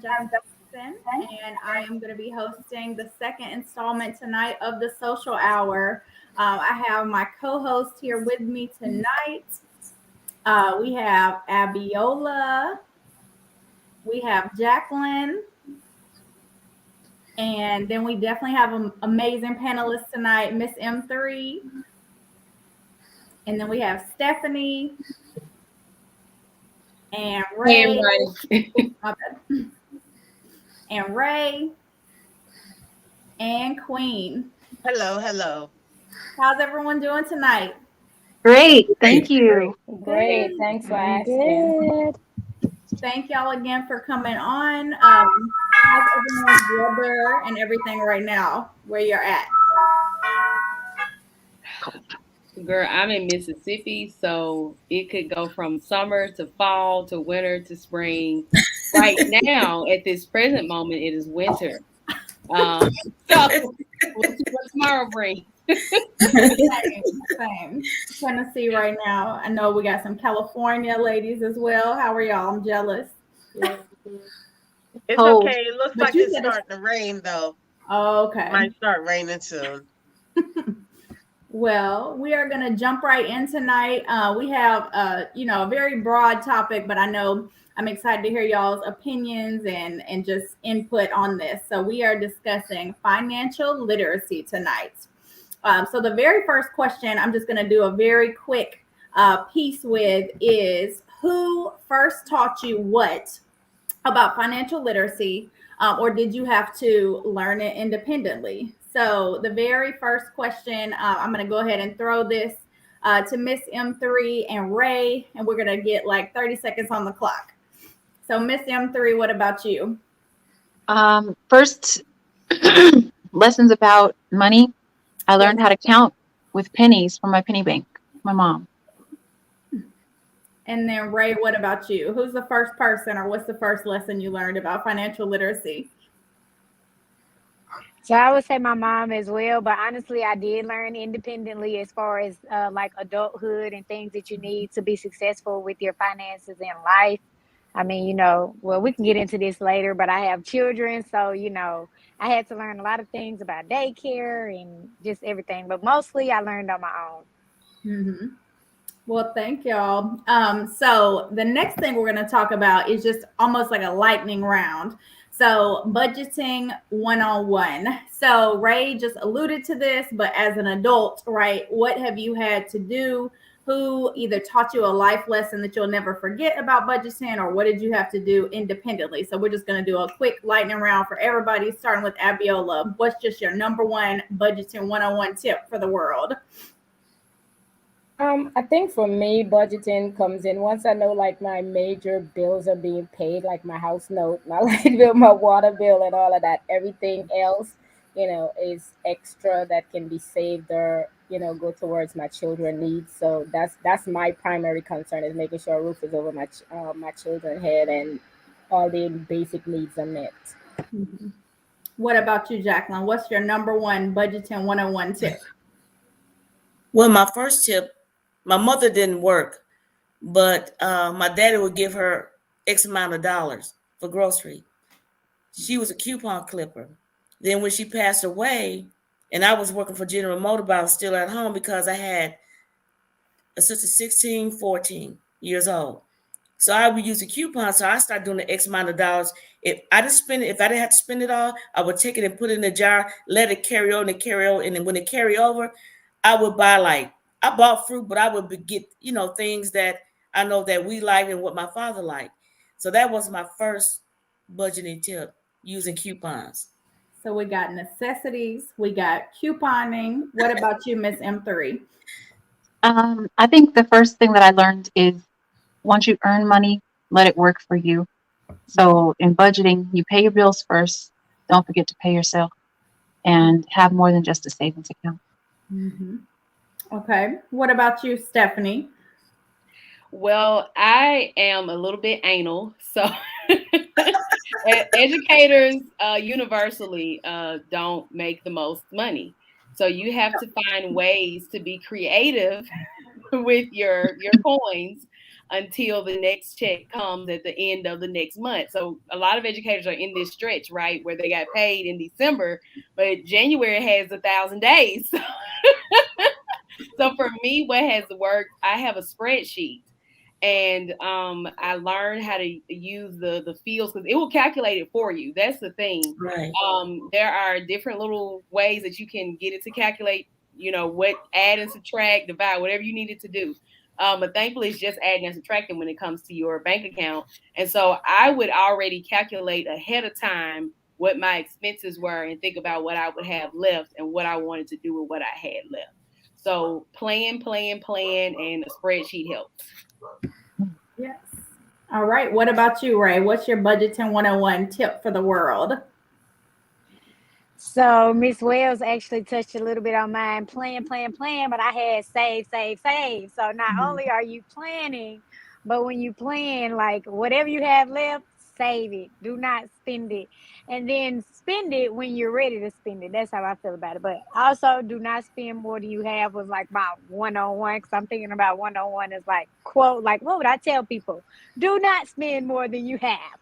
I'm Jacquelyn, and I am going to be hosting the second installment tonight of the Social Hour. I have my co-host here with me tonight. We have Abiola, we have Jacquelyn, and then we definitely have an amazing panelist tonight, Miss M3, and then we have Stephanie and Hey, Ray. everybody. My bad. And Ray and Queen. Hello, hello. How's everyone doing tonight? Great, thank you. Great. Good. Thanks for I'm asking. Thank y'all again for coming on. How's everyone's weather and everything right now? Where you're at? Girl, I'm in Mississippi, so it could go from summer to fall to winter to spring. Right now, at this present moment, it is winter. Um, so what tomorrow brings? Same. Tennessee right now. I know we got some California ladies as well. How are y'all? I'm jealous. It's Cold. okay. It looks But like you it's said it's starting to rain, though. okay. Might start raining soon. Well, we are going to jump right in tonight. We have, a very broad topic, but I know I'm excited to hear y'all's opinions and just input on this. So we are discussing financial literacy tonight. So the very first question I'm just going to do a very quick piece with is who first taught you what about financial literacy, or did you have to learn it independently? So the very first question, I'm going to go ahead and throw this to Miss M3 and Ray, and we're going to get like 30 seconds on the clock. So Miss M3, what about you? First, lessons about money. I learned how to count with pennies from my penny bank, my mom. And then Ray, what about you? Who's the first person, or what's the first lesson you learned about financial literacy? So I would say my mom as well, but honestly, I did learn independently as far as like adulthood and things that you need to be successful with your finances in life. I mean, well, we can get into this later, but I have children, so I had to learn a lot of things about daycare and just everything. But mostly, I learned on my own. Mm-hmm. Well, thank y'all. So the next thing we're going to talk about is just almost like a lightning round. So budgeting 101. So Ray just alluded to this, but as an adult, right, what have you had to do? Who either taught you a life lesson that you'll never forget about budgeting, or what did you have to do independently? So we're just going to do a quick lightning round for everybody, starting with Abiola. What's just your number one budgeting 101 tip for the world? I think for me, budgeting comes in once I know like my major bills are being paid, like my house note, my light bill, my water bill, and all of that. Everything else, is extra that can be saved or go towards my children needs. So that's my primary concern is making sure a roof is over my children's head and all the basic needs are met. Mm-hmm. What about you, Jacquelyn? What's your number one budgeting 101 tip? Well, my first tip, my mother didn't work, but my daddy would give her X amount of dollars for grocery. She was a coupon clipper. Then when she passed away, and I was working for General Motors, but I was still at home because I had a sister 16, 14 years old. So I would use a coupon. So I started doing the X amount of dollars. If I didn't have to spend it all, I would take it and put it in a jar, let it carry on and carry on. And then when it carry over, I would buy I bought fruit, but I would get, things that I know that we like and what my father liked. So that was my first budgeting tip, using coupons. So we got necessities, we got couponing. What about you, Miss M3? I think the first thing that I learned is once you earn money, let it work for you. So in budgeting, you pay your bills first. Don't forget to pay yourself and have more than just a savings account. Mm-hmm. Okay. What about you, Stephanie? Well, I am a little bit anal, so educators universally don't make the most money. So you have to find ways to be creative with your coins. until the next check comes at the end of the next month. So a lot of educators are in this stretch, right, where they got paid in December, but January has 1,000 days. So for me, what has worked, I have a spreadsheet. And I learned how to use the fields because it will calculate it for you. That's the thing. Right. There are different little ways that you can get it to calculate, what add and subtract, divide, whatever you need it to do. But thankfully, it's just adding and subtracting when it comes to your bank account. And so I would already calculate ahead of time what my expenses were and think about what I would have left and what I wanted to do with what I had left. So plan, and a spreadsheet helps. Yes. All right. What about you, Ray? What's your budgeting 101 tip for the world? So Miss Wells actually touched a little bit on mine. Plan, but I had save. So not only are you planning, but when you plan, like whatever you have left, save it. Do not spend it. And then spend it when you're ready to spend it. That's how I feel about it. But also do not spend more than you have was like my 101. Because I'm thinking about 101 is like, quote, like what would I tell people? Do not spend more than you have,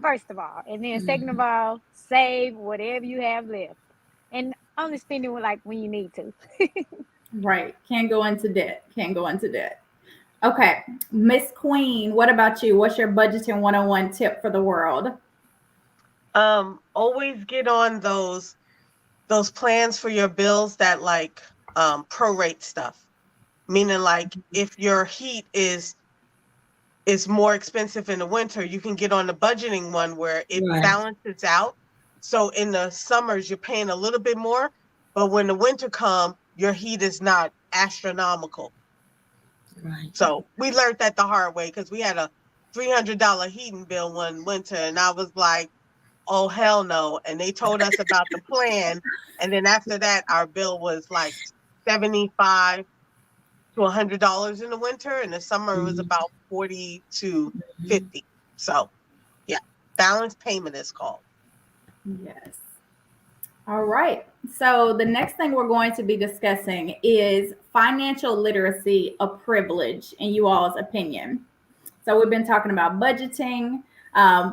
first of all. And then second of all, save whatever you have left. And only spend it like when you need to. Right. Can't go into debt. Okay. Miss Queen, what about you? What's your budgeting 101 tip for the world? Always get on those plans for your bills that like prorate stuff. Meaning like if your heat is more expensive in the winter, you can get on the budgeting one where it balances out. So in the summers you're paying a little bit more, but when the winter comes, your heat is not astronomical. Right. So we learned that the hard way because we had a $300 heating bill one winter, and I was like, oh, hell no. And they told us about the plan. And then after that, our bill was like $75 to $100 in the winter. In the summer, it was about $40 to $50. So, yeah, balanced payment is called. Yes. All right. So the next thing we're going to be discussing is financial literacy a privilege in you all's opinion. So we've been talking about budgeting.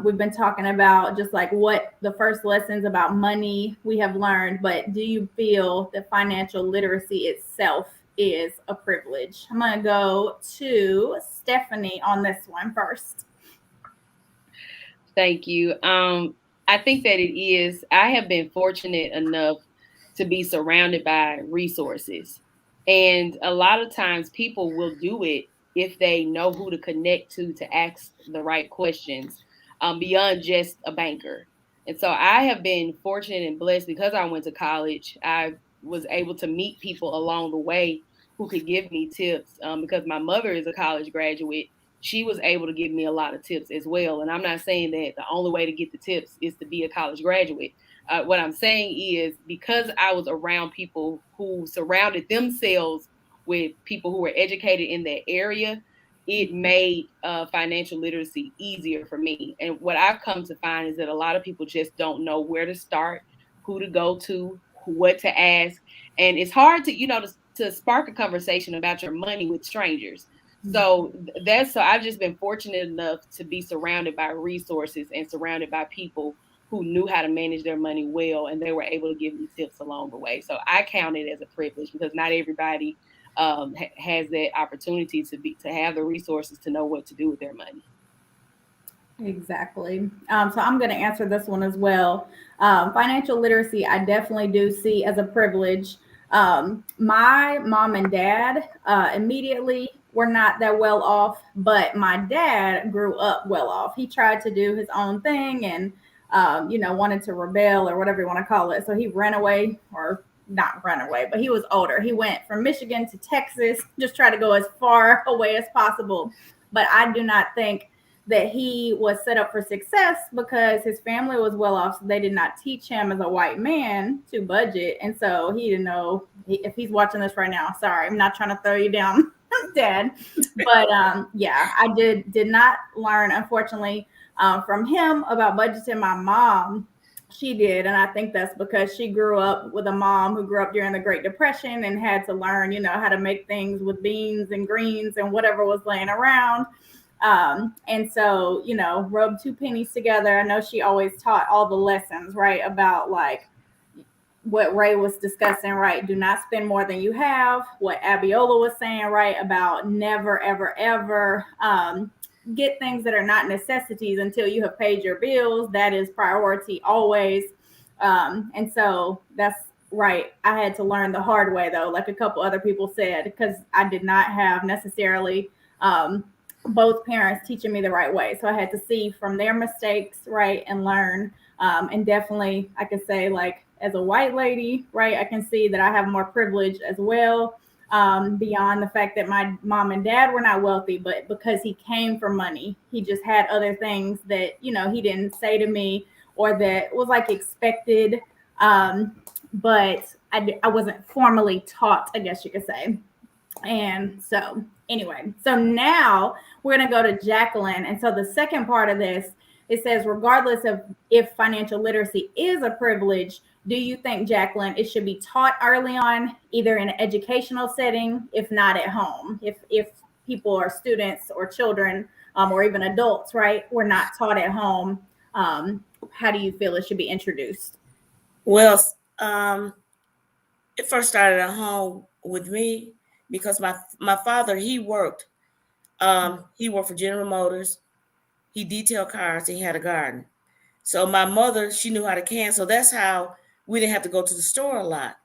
We've been talking about just like what the first lessons about money we have learned, but do you feel that financial literacy itself is a privilege? I'm going to go to Stephanie on this one first. Thank you. I think that it is. I have been fortunate enough to be surrounded by resources. And a lot of times people will do it if they know who to connect to ask the right questions beyond just a banker. And so I have been fortunate and blessed because I went to college. I was able to meet people along the way who could give me tips because my mother is a college graduate. She was able to give me a lot of tips as well. And I'm not saying that the only way to get the tips is to be a college graduate. What I'm saying is because I was around people who surrounded themselves with people who were educated in that area, it made financial literacy easier for me. And what I've come to find is that a lot of people just don't know where to start, who to go to, what to ask. And it's hard to spark a conversation about your money with strangers. So I've just been fortunate enough to be surrounded by resources and surrounded by people who knew how to manage their money well, and they were able to give me tips along the way. So I count it as a privilege because not everybody has that opportunity to have the resources to know what to do with their money. Exactly. So I'm going to answer this one as well. Financial literacy, I definitely do see as a privilege. My mom and dad immediately were not that well off, but my dad grew up well off. He tried to do his own thing and, wanted to rebel or whatever you want to call it. So he ran away, or not run away, but he was older. He went from Michigan to Texas, just tried to go as far away as possible. But I do not think that he was set up for success because his family was well off. So they did not teach him as a white man to budget. And so he didn't know if he's watching this right now. Sorry, I'm not trying to throw you down, Dad. But I did not learn, unfortunately, from him about budgeting. My mom She did, and I think that's because she grew up with a mom who grew up during the Great Depression and had to learn, how to make things with beans and greens and whatever was laying around. And so, rub two pennies together. I know she always taught all the lessons, right, about like what Ray was discussing, right? Do not spend more than you have. What Abiola was saying, right, about never, ever, ever get things that are not necessities until you have paid your bills. That is priority always. And so that's right. I had to learn the hard way, though, like a couple other people said, because I did not have necessarily both parents teaching me the right way. So I had to see from their mistakes, right, and learn. And definitely, I could say, like, as a white lady, right, I can see that I have more privilege as well, beyond the fact that my mom and dad were not wealthy, but because he came from money, he just had other things that, he didn't say to me or that was like expected. But I wasn't formally taught, I guess you could say. And so anyway, so now we're going to go to Jacquelyn. And so the second part of this, it says, regardless of if financial literacy is a privilege, do you think, Jacquelyn, it should be taught early on, either in an educational setting, if not at home? If people are students or children, or even adults, right, were not taught at home, how do you feel it should be introduced? Well, it first started at home with me because my father, he worked for General Motors. He detailed cars and he had a garden. So my mother, she knew how to can. So that's how we didn't have to go to the store a lot.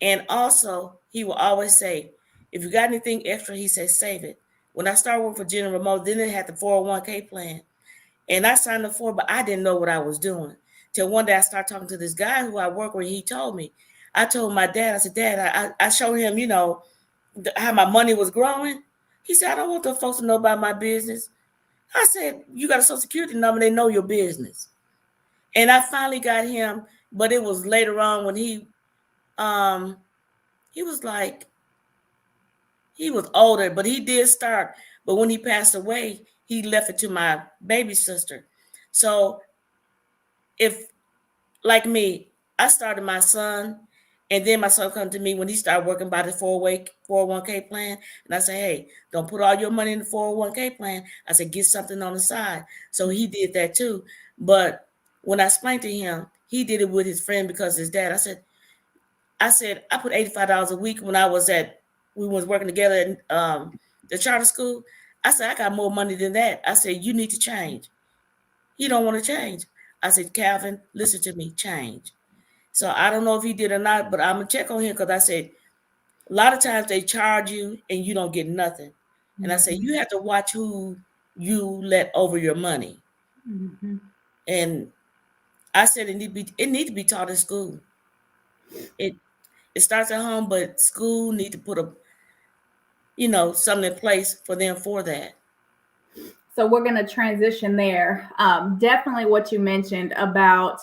And also, he will always say, if you got anything extra, he says, save it. When I started working for General Motors, then they had the 401k plan. And I signed up for it, but I didn't know what I was doing. Till one day I started talking to this guy who I work with. He told me. I told my dad, I said, Dad, I showed him, how my money was growing. He said, I don't want the folks to know about my business. I said, you got a Social Security number, they know your business. And I finally got him, but it was later on when he was older, but he did start. But when he passed away, he left it to my baby sister. So if, like me, I started my son, and then my son come to me when he started working by the 401k plan. And I said, hey, don't put all your money in the 401k plan. I said, get something on the side. So he did that too. But when I explained to him, he did it with his friend because his dad. I said, I put $85 a week when we was working together in the charter school. I said, I got more money than that. I said, you need to change. He don't want to change. I said, Calvin, listen to me, change. So I don't know if he did or not, but I'm going to check on him because I said, a lot of times they charge you and you don't get nothing. Mm-hmm. And I said, you have to watch who you let over your money. Mm-hmm. And I said, it need to be taught in school. It starts at home, but school need to put something in place for them for that. So we're going to transition there. Definitely what you mentioned about,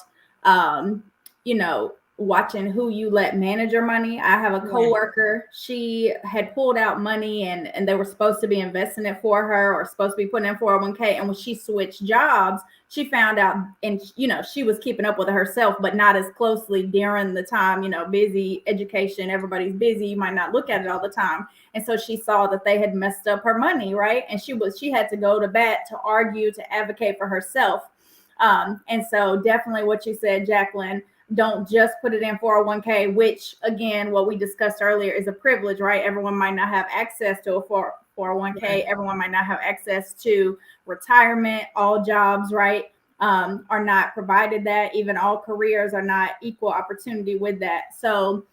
watching who you let manage your money. I have a coworker. She had pulled out money and they were supposed to be investing it for her or supposed to be putting in 401k. And when she switched jobs, she found out, and, she was keeping up with it herself, but not as closely during the time, busy education. Everybody's busy. You might not look at it all the time. And so she saw that they had messed up her money, right? And she had to go to bat to argue, to advocate for herself. And so definitely what you said, Jacquelyn, don't just put it in 401k, which again, what we discussed earlier is a privilege, right? Everyone might not have access to a 401k. Right. Everyone might not have access to retirement. All jobs, right, are not provided that. Even all careers are not equal opportunity with that. So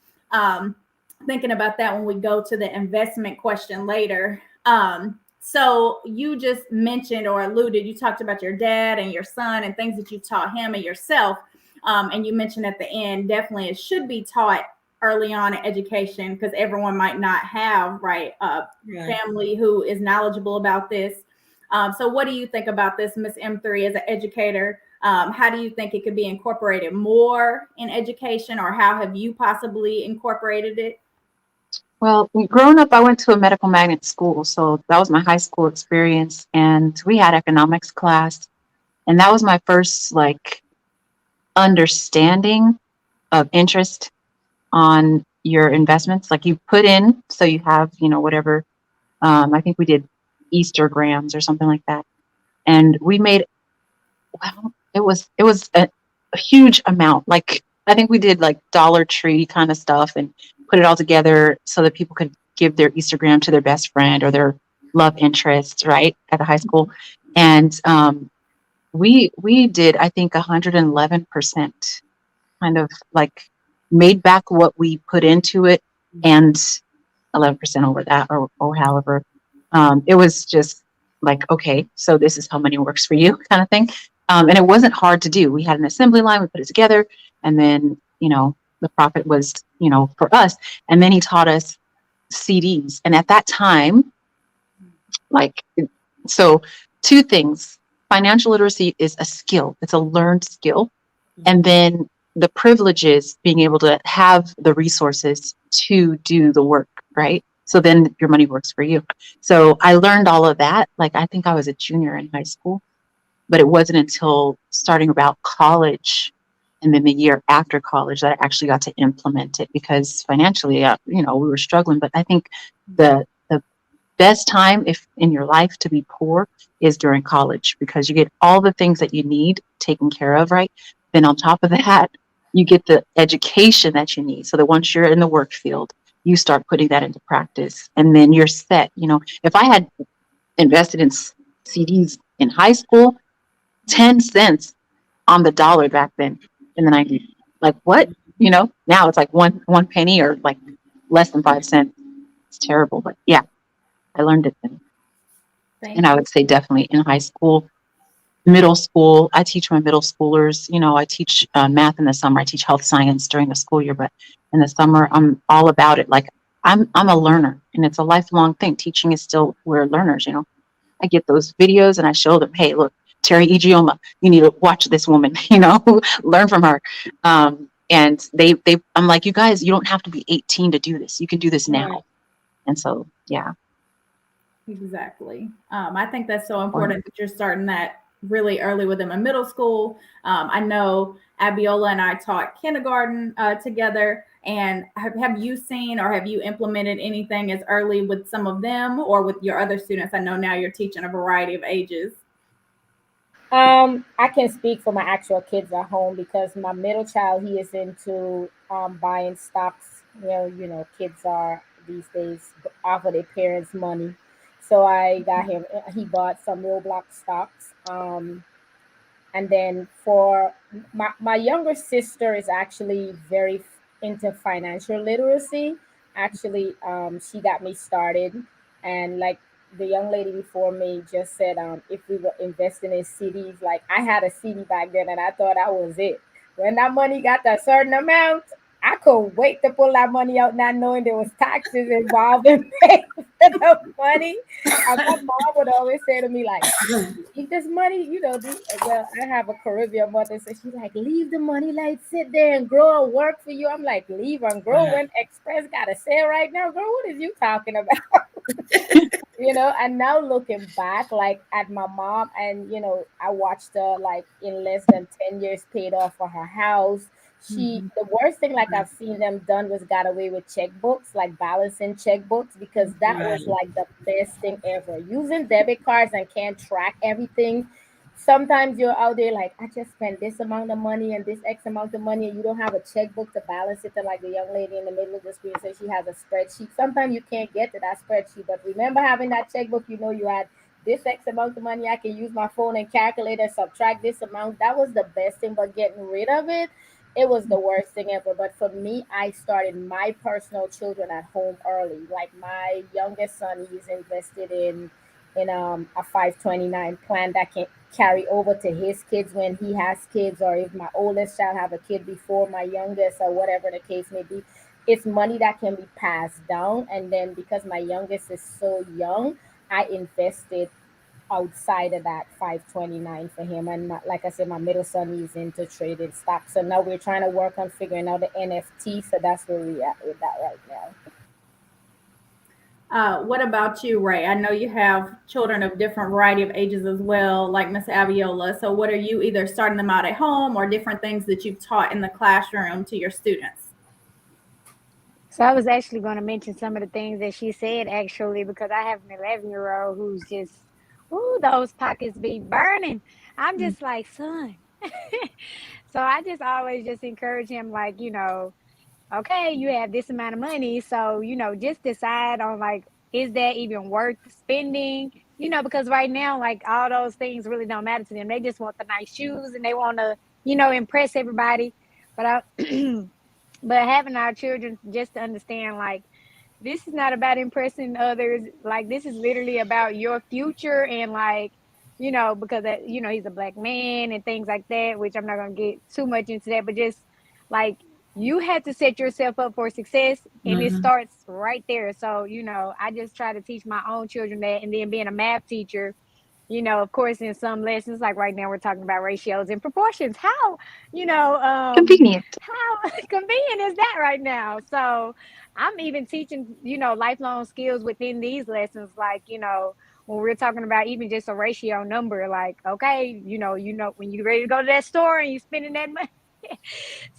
thinking about that when we go to the investment question later. So you just mentioned or alluded, you talked about your dad and your son and things that you taught him and yourself. And you mentioned at the end, definitely it should be taught early on in education because everyone might not have, family who is knowledgeable about this. So what do you think about this, Ms. M3, as an educator? How do you think it could be incorporated more in education, or how have you possibly incorporated it? Well, growing up, I went to a medical magnet school. So that was my high school experience. And we had economics class. And that was my first, understanding of interest on your investments. Like you put in, so you have, whatever, I think we did Easter grams or something like that. And we made, well, it was a huge amount. Like, I think we did like Dollar Tree kind of stuff and put it all together so that people could give their Easter gram to their best friend or their love interest, right, at the high school. And we did, I think, 111% kind of like made back what we put into it, and 11% over that, or however. It was just like, okay, so this is how money works for you, kind of thing. And it wasn't hard to do. We had an assembly line, we put it together, and then, the profit was, for us. And then he taught us CDs. And at that time, like, so two things. Financial literacy is a skill. It's a learned skill. And then the privileges, being able to have the resources to do the work, right? So then your money works for you. So I learned all of that. Like, I think I was a junior in high school, but it wasn't until starting about college and then the year after college that I actually got to implement it, because financially, we were struggling. But I think the best time if in your life to be poor is during college, because you get all the things that you need taken care of, right? Then on top of that, you get the education that you need, so that once you're in the work field, you start putting that into practice, and then you're set. If I had invested in CDs in high school, 10 cents on the dollar back then in the 90s, like what? Now it's like one penny, or like less than 5 cents. It's terrible, but yeah, I learned it then. And I would say definitely in high school, middle school. I teach my middle schoolers. I teach math in the summer. I teach health science during the school year, but in the summer, I'm all about it. Like, I'm a learner, and it's a lifelong thing. Teaching is still, we're learners. I get those videos and I show them, hey, look, Terry Igioma, you need to watch this woman. Learn from her. And I'm like, you guys, you don't have to be 18 to do this. You can do this now. Right. And so, yeah. Exactly. I think that's so important that you're starting that really early with them in middle school. I know Abiola and I taught kindergarten together. And have you seen or have you implemented anything as early with some of them or with your other students? I know now you're teaching a variety of ages. I can speak for my actual kids at home, because my middle child, he is into buying stocks. Kids are these days off of their parents' money. So I got him. He bought some Roblox stocks. And then for my younger sister is actually very into financial literacy. Actually, she got me started, and like the young lady before me just said, if we were investing in CDs, like I had a CD back then, and I thought that was it. When that money got a certain amount, I couldn't wait to pull that money out, not knowing there was taxes involved in paying for the money. And my mom would always say to me, like, "Keep this money, well, I have a Caribbean mother, so she's like, leave the money, like sit there and grow and work for you. I'm like, leave and grow when Express got a sale right now, girl. What is you talking about? And now looking back, like at my mom, and I watched her like in less than 10 years paid off for her house. The worst thing like I've seen them done was got away with checkbooks, like balancing checkbooks, because that was like the best thing ever. Using debit cards and can't track everything. Sometimes you're out there like, I just spent this amount of money and this X amount of money, and you don't have a checkbook to balance it. And like the young lady in the middle of the screen says she has a spreadsheet. Sometimes you can't get to that spreadsheet, but remember having that checkbook, you had this X amount of money. I can use my phone and calculate and subtract this amount. That was the best thing, but getting rid of it, it was the worst thing ever. But for me, I started my personal children at home early. Like my youngest son, he's invested in a 529 plan that can carry over to his kids when he has kids, or if my oldest child have a kid before my youngest, or whatever the case may be. It's money that can be passed down. And then because my youngest is so young, I invested outside of that 529 for him. And like I said, my middle son is into trading stocks. So now we're trying to work on figuring out the NFT. So that's where we at with that right now. What about you, Ray? I know you have children of different variety of ages as well, like Miss Abiola. So what are you either starting them out at home or different things that you've taught in the classroom to your students? So I was actually going to mention some of the things that she said actually because I have an 11-year-old who's just, ooh, those pockets be burning. I'm just like, son. So I just always just encourage him, like, okay, you have this amount of money, so just decide on like, is that even worth spending? Because right now, like all those things really don't matter to them. They just want the nice shoes and they want to, impress everybody. But but having our children just to understand, like, this is not about impressing others. Like, this is literally about your future and like, because he's a black man and things like that, which I'm not gonna get too much into that, but just like you have to set yourself up for success and it starts right there. So, I just try to teach my own children that, and then being a math teacher, of course, in some lessons, like right now we're talking about ratios and proportions. How, Convenient. how convenient is that right now? So I'm even teaching, lifelong skills within these lessons, like, when we're talking about even just a ratio number, like, okay, when you're ready to go to that store and you're spending that money.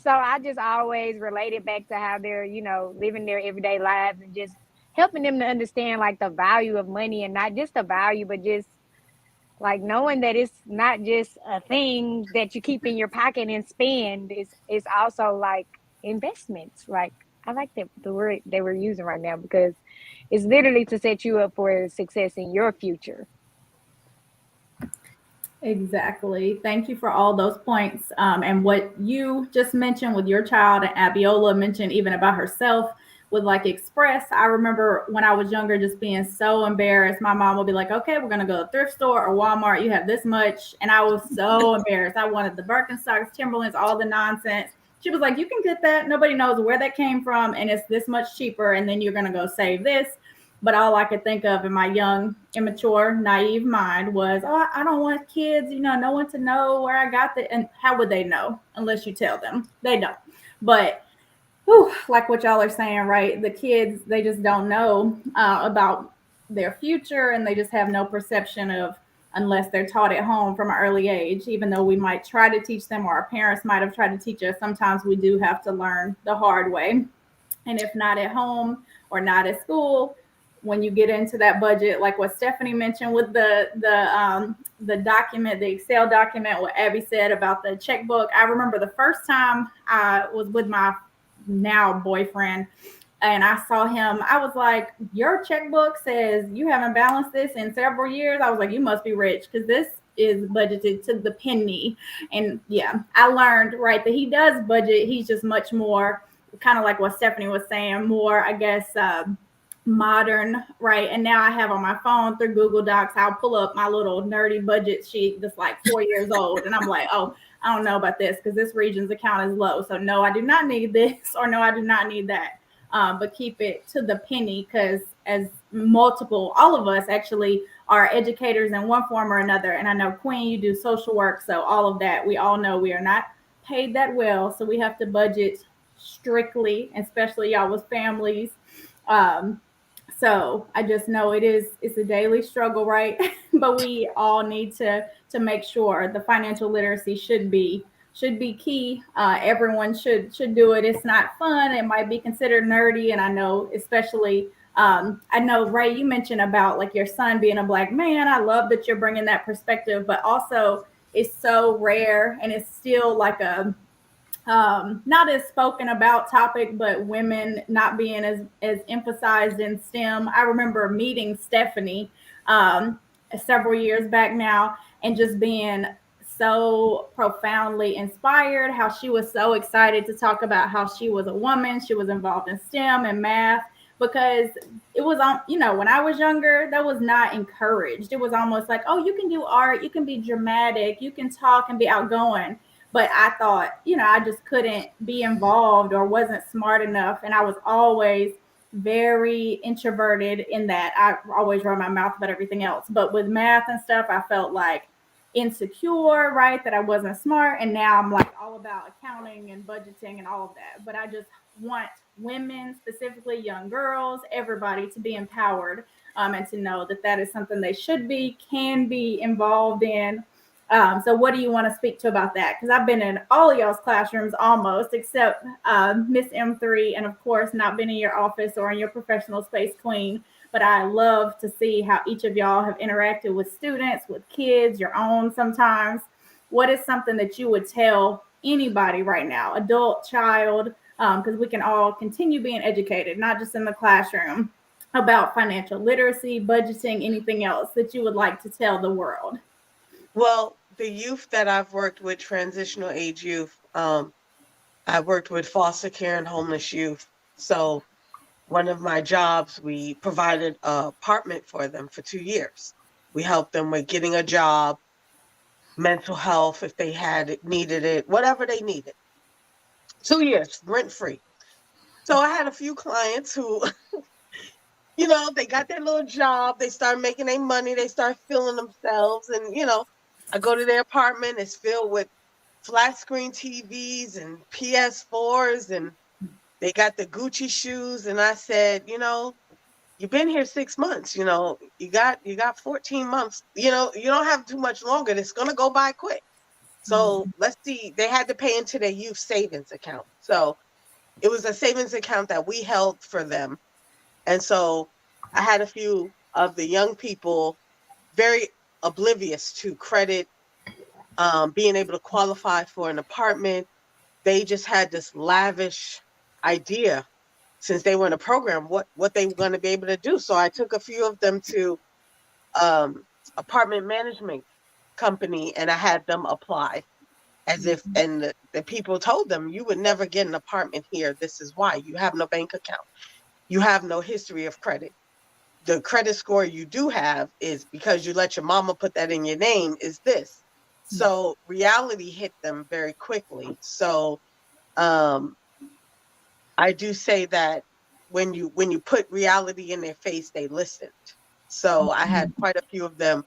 So I just always relate it back to how they're, living their everyday lives and just helping them to understand like the value of money, and not just the value, but just like knowing that it's not just a thing that you keep in your pocket and spend. It's also like investments. Like, I like the word they were using right now because it's literally to set you up for success in your future. Exactly. Thank you for all those points. And what you just mentioned with your child, and Abiola mentioned even about herself with like Express. I remember when I was younger just being so embarrassed. My mom would be like, okay, we're going to go to the thrift store or Walmart. You have this much. And I was so embarrassed. I wanted the Birkenstocks, Timberlands, all the nonsense. She was like, you can get that. Nobody knows where that came from. And it's this much cheaper. And then you're going to go save this. But all I could think of in my young, immature, naive mind was, oh, I don't want kids, no one to know where I got the, and how would they know unless you tell them? They don't. But whew, like what y'all are saying, right? The kids, they just don't know about their future, and they just have no perception of, unless they're taught at home from an early age. Even though we might try to teach them, or our parents might have tried to teach us, sometimes we do have to learn the hard way. And if not at home or not at school, when you get into that budget, like what Stephanie mentioned with the document, the Excel document, what Abby said about the checkbook. I remember the first time I was with my now boyfriend and I saw him, I was like, your checkbook says you haven't balanced this in several years. I was like, you must be rich because this is budgeted to the penny. And yeah, I learned, right, that he does budget. He's just much more kind of like what Stephanie was saying, more, I guess, modern, right? And now I have on my phone through Google Docs, I'll pull up my little nerdy budget sheet that's like 4 years old. And I'm like, oh, I don't know about this because this region's account is low. So no, I do not need this, or no, I do not need that. But keep it to the penny, because as multiple, all of us actually are educators in one form or another. And I know, Queen, you do social work. So all of that, we all know we are not paid that well. So we have to budget strictly, especially y'all with families. So I just know it's a daily struggle, right? But we all need to make sure the financial literacy should be key. Everyone should do it. It's not fun. It might be considered nerdy, and I know, especially I know, Ray, you mentioned about like your son being a black man. I love that you're bringing that perspective, but also it's so rare, and it's still like a not as spoken about topic, but women not being as emphasized in STEM. I remember meeting Stephanie several years back now, and just being so profoundly inspired, how she was so excited to talk about how she was a woman, she was involved in STEM and math, because it was on, when I was younger, that was not encouraged. It was almost like, oh, you can do art, you can be dramatic, you can talk and be outgoing. But I thought, I just couldn't be involved or wasn't smart enough. And I was always very introverted in that. I always run my mouth about everything else. But with math and stuff, I felt like insecure, right? That I wasn't smart. And now I'm like all about accounting and budgeting and all of that. But I just want women, specifically young girls, everybody to be empowered and to know that that is something they should be, can be involved in. So what do you want to speak to about that? Because I've been in all of y'all's classrooms almost, except Miss M3, and of course not been in your office or in your professional space, Queen. But I love to see how each of y'all have interacted with students, with kids, your own sometimes. What is something that you would tell anybody right now, adult, child, because we can all continue being educated, not just in the classroom, about financial literacy, budgeting, anything else that you would like to tell the world? Well, the youth that I've worked with, transitional age youth, I worked with foster care and homeless youth. So one of my jobs, we provided an apartment for them for 2 years. We helped them with getting a job, mental health, if they had it, needed it, whatever they needed. 2 years, rent free. So I had a few clients who, you know, they got their little job, they start making their money, they start feeling themselves. And, you know, I go to their apartment, it's filled with flat screen TVs and PS4s, and they got the Gucci shoes. And I said, you know, you've been here 6 months, you know, you got 14 months, you know, you don't have too much longer. It's going to go by quick. So let's see, they had to pay into their youth savings account. So it was a savings account that we held for them. And so I had a few of the young people very oblivious to credit, being able to qualify for an apartment. They just had this lavish idea since they were in a program, what they were going to be able to do. So I took a few of them to apartment management company, and I had them apply as if, and the people told them, you would never get an apartment here. This is why. You have no bank account. You have no history of credit. The credit score you do have is because you let your mama put that in your name is this. So reality hit them very quickly. So I do say that when you put reality in their face, they listened. So I had quite a few of them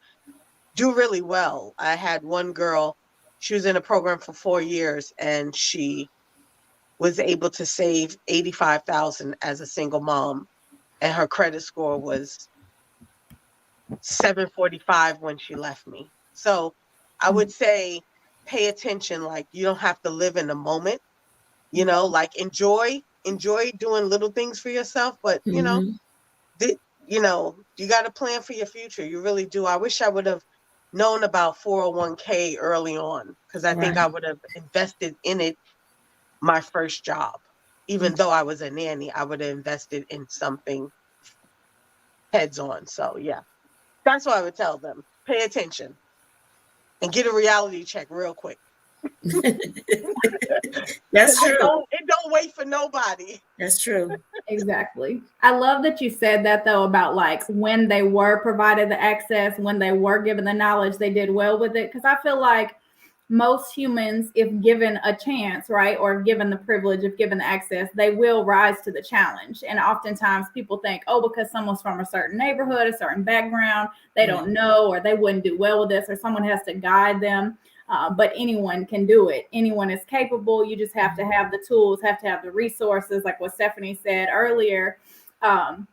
do really well. I had one girl, she was in a program for 4 years, and she was able to save $85,000 as a single mom, and her credit score was 745 when she left me. So I would say pay attention. Like, you don't have to live in the moment, you know, like enjoy doing little things for yourself, but you know, you got to plan for your future. You really do. I wish I would have known about 401k early on, because I think I would have invested in it my first job. Even though I was a nanny, I would have invested in something heads on. So yeah, that's what I would tell them. Pay attention and get a reality check real quick. That's true. It don't wait for nobody. That's true. Exactly. I love that you said that, though, about like when they were provided the access, when they were given the knowledge, they did well with it. Because I feel like most humans, if given a chance, right, or given the privilege of given the access, they will rise to the challenge. And oftentimes people think, oh, because someone's from a certain neighborhood, a certain background, they don't know, or they wouldn't do well with this, or someone has to guide them. But anyone can do it. Anyone is capable. You just have to have the tools, have to have the resources, like what Stephanie said earlier, and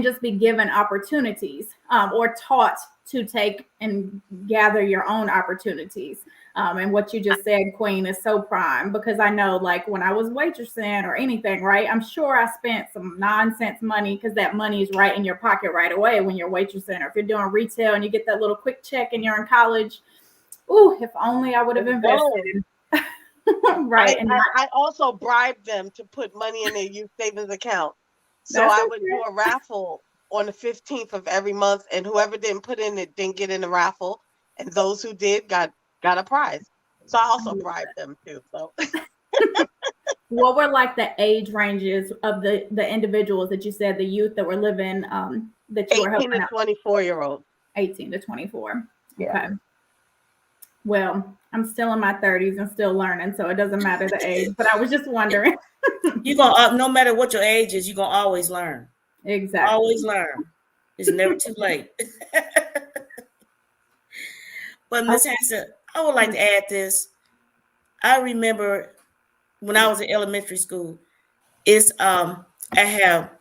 just be given opportunities or taught to take and gather your own opportunities. And what you just said, Queen, is so prime, because I know, like, when I was waitressing or anything, right, I'm sure I spent some nonsense money, because that money is right in your pocket right away when you're waitressing, or if you're doing retail and you get that little quick check and you're in college. Ooh, if only I would have invested. Right. I also bribed them to put money in their youth savings account. So I would do a raffle on the 15th of every month, and whoever didn't put in it didn't get in the raffle, and those who did got a prize. So I also bribed them too. So what were like the age ranges of the individuals that you said, the youth that were living that you were helping 18 to 24-year-old. 18 to 24. Yeah. Okay. Well, I'm still in my 30s and still learning, so it doesn't matter the age, but I was just wondering. You're gonna, no matter what your age is, you're gonna always learn. Exactly. Always learn. It's never too late. But Miss Hanson, I would like to add this. I remember when I was in elementary school, I have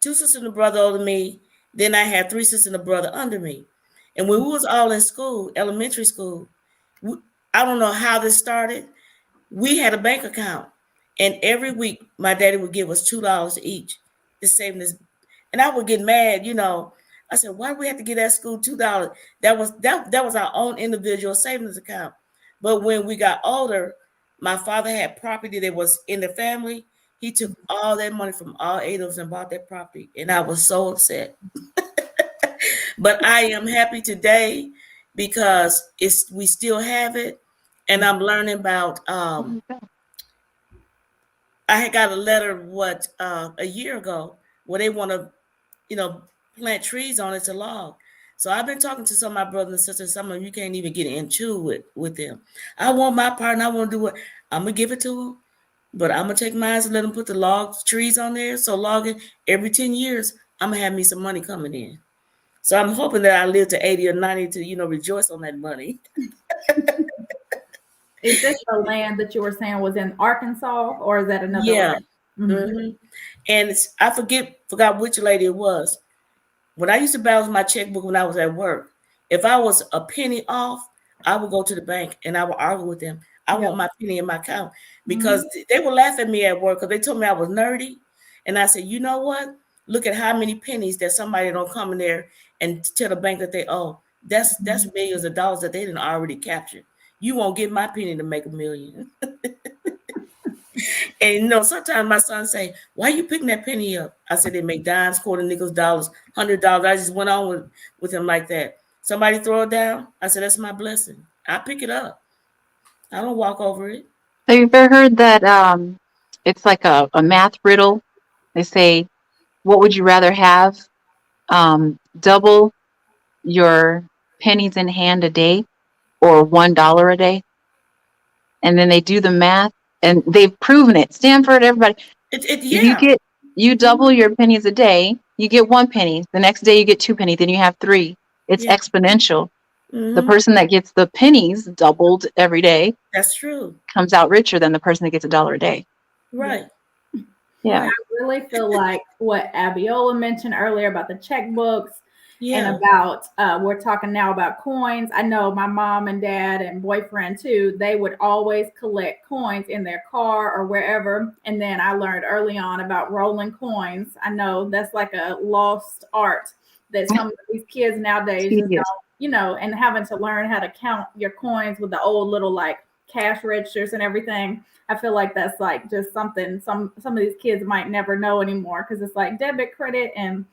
two sisters and a brother older than me. Then I had three sisters and a brother under me. And when we was all in school, elementary school, I don't know how this started. We had a bank account, and every week my daddy would give us $2 each to save this. And I would get mad, I said, why do we have to give that school $2? That was our own individual savings account. But when we got older, my father had property that was in the family. He took all that money from all 8 of us and bought that property. And I was so upset. But I am happy today because we still have it. And I'm learning about, I had got a letter, a year ago, where they want to, plant trees on it to log. So I've been talking to some of my brothers and sisters. Some of you can't even get in tune with them. I want my part and I want to do it. I'm going to give it to them. But I'm going to take mine and let them put the trees on there. So logging every 10 years, I'm going to have me some money coming in. So I'm hoping that I live to 80 or 90 to, rejoice on that money. Is this the land that you were saying was in Arkansas, or is that another? Yeah. Land? Mm-hmm. And I forgot which lady it was. When I used to balance my checkbook when I was at work, if I was a penny off, I would go to the bank and I would argue with them. I want my penny in my account, because they would laugh at me at work because they told me I was nerdy. And I said, you know what? Look at how many pennies that somebody don't come in there and tell the bank that they owe. That's millions of dollars that they didn't already capture. You won't get my penny to make $1 million. And sometimes my son say, why are you picking that penny up? I said, they make dimes, quarter nickels, dollars, $100. I just went on with him like that. Somebody throw it down. I said, that's my blessing. I pick it up. I don't walk over it. Have you ever heard that it's like a math riddle? They say, what would you rather have? Double your pennies in hand a day or $1 a day? And then they do the math, and they've proven it. Stanford, everybody. You double your pennies a day, you get 1 penny. The next day you get 2 pennies, then you have 3. It's exponential. Mm-hmm. The person that gets the pennies doubled every day, that's true, comes out richer than the person that gets $1 a day. Right. Yeah. I really feel like what Abiola mentioned earlier about the checkbooks and about, we're talking now about coins. I know my mom and dad and boyfriend too, they would always collect coins in their car or wherever. And then I learned early on about rolling coins. I know that's like a lost art that some of these kids nowadays just don't, and having to learn how to count your coins with the old little like cash registers and everything. I feel like that's like just something some of these kids might never know anymore, because it's like debit, credit, and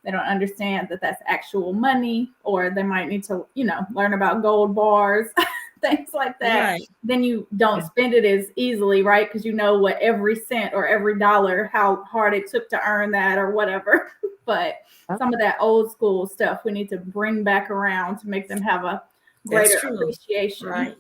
they don't understand that that's actual money, or they might need to, learn about gold bars, things like that. Right. Then you don't spend it as easily, right? Because you know what every cent or every dollar, how hard it took to earn that or whatever. But some of that old school stuff we need to bring back around to make them have a greater appreciation. Right.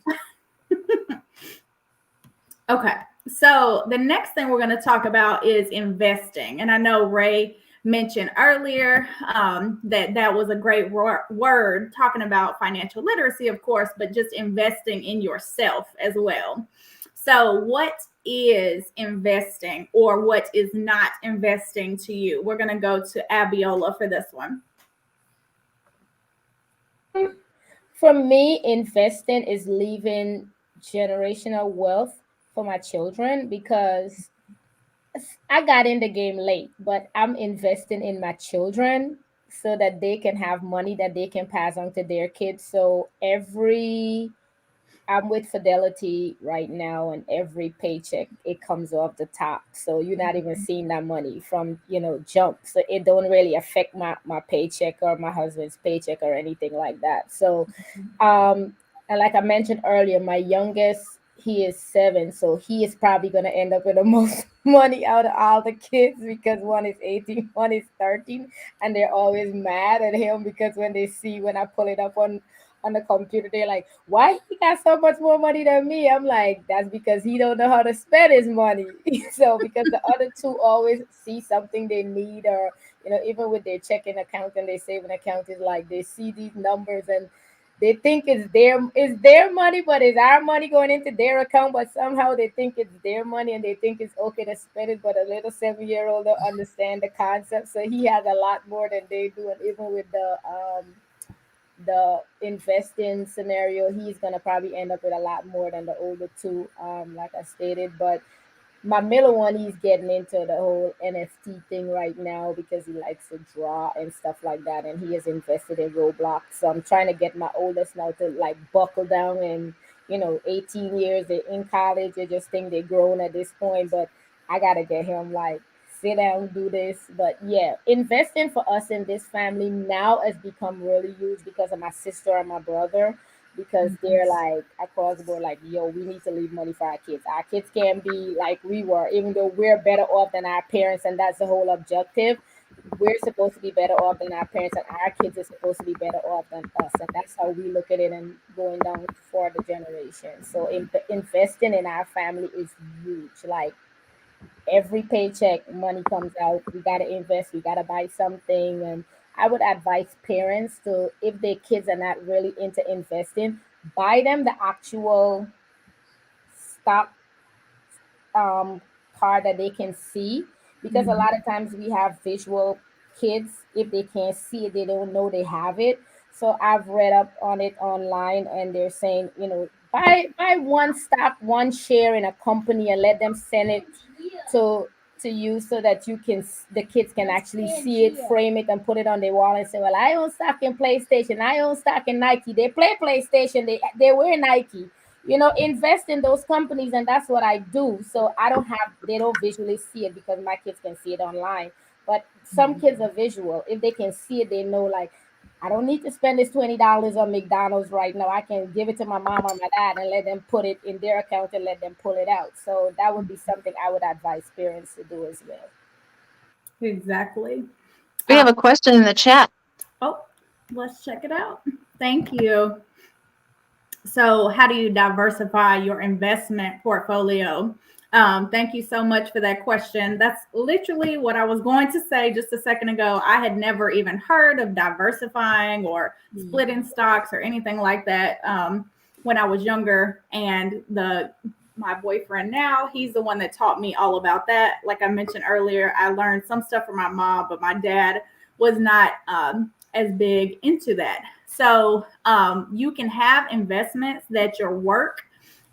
Okay, so the next thing we're going to talk about is investing. And I know Ray mentioned earlier that was a great word, talking about financial literacy, of course, but just investing in yourself as well. So what is investing, or what is not investing to you? We're going to go to Abiola for this one. For me, investing is leaving generational wealth for my children, because I got in the game late, but I'm investing in my children so that they can have money that they can pass on to their kids. So I'm with Fidelity right now, and every paycheck, it comes off the top. So you're not even seeing that money from, jump. So it don't really affect my paycheck or my husband's paycheck or anything like that. So, and like I mentioned earlier, my youngest, he is 7, so he is probably going to end up with the most money out of all the kids, because one is 18, one is 13, and they're always mad at him because when I pull it up on the computer, they're like, why he got so much more money than me? I'm like, that's because he don't know how to spend his money. So because the other two always see something they need, or even with their checking account and their saving account, is like they see these numbers and They think it's their money, but it's our money going into their account. But somehow they think it's their money and they think it's okay to spend it. But a little 7-year-old don't understand the concept, so he has a lot more than they do. And even with the investing scenario, he's gonna probably end up with a lot more than the older two, like I stated. But my middle one, he's getting into the whole NFT thing right now because he likes to draw and stuff like that, and he has invested in Roblox. So I'm trying to get my oldest now to like buckle down, and 18 years, they're in college, they just think they're grown at this point, but I gotta get him like sit down, do this. But yeah, investing for us in this family now has become really huge because of my sister and my brother, because they're like across the board, like, yo, we need to leave money for our kids. Our kids can't be like we were, even though we're better off than our parents, and that's the whole objective. We're supposed to be better off than our parents, and our kids are supposed to be better off than us. And that's how we look at it and going down for the generation. So investing in our family is huge. Like every paycheck, money comes out. We got to invest. We got to buy something. And I would advise parents to, if their kids are not really into investing, buy them the actual stock um, card that they can see, because a lot of times we have visual kids. If they can't see it, they don't know they have it. So I've read up on it online, and they're saying, buy one stock, one share in a company, and let them send it to to you so that the kids can actually see it, frame it, and put it on their wall and say, well, I own stock in PlayStation, I own stock in Nike. They play PlayStation, they wear Nike. Invest in those companies, and that's what I do. So they don't visually see it because my kids can see it online. But some kids are visual. If they can see it, they know, like, I don't need to spend this $20 on McDonald's right now. I can give it to my mom or my dad and let them put it in their account and let them pull it out. So that would be something I would advise parents to do as well. Exactly. We have a question in the chat. Oh, let's check it out. Thank you. So, how do you diversify your investment portfolio? Thank you so much for that question. That's literally what I was going to say just a second ago. I had never even heard of diversifying or splitting stocks or anything like that when I was younger. And my boyfriend now, he's the one that taught me all about that. Like I mentioned earlier, I learned some stuff from my mom, but my dad was not as big into that. So you can have investments that your work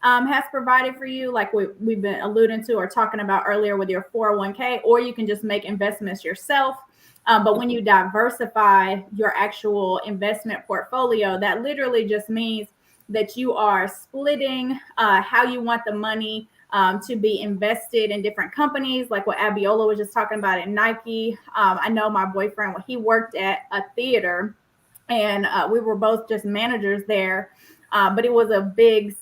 has provided for you, like we've been alluding to or talking about earlier with your 401k, or you can just make investments yourself. But when you diversify your actual investment portfolio, that literally just means that you are splitting how you want the money to be invested in different companies, like what Abiola was just talking about at Nike. I know my boyfriend, when he worked at a theater, and we were both just managers there, but it was a big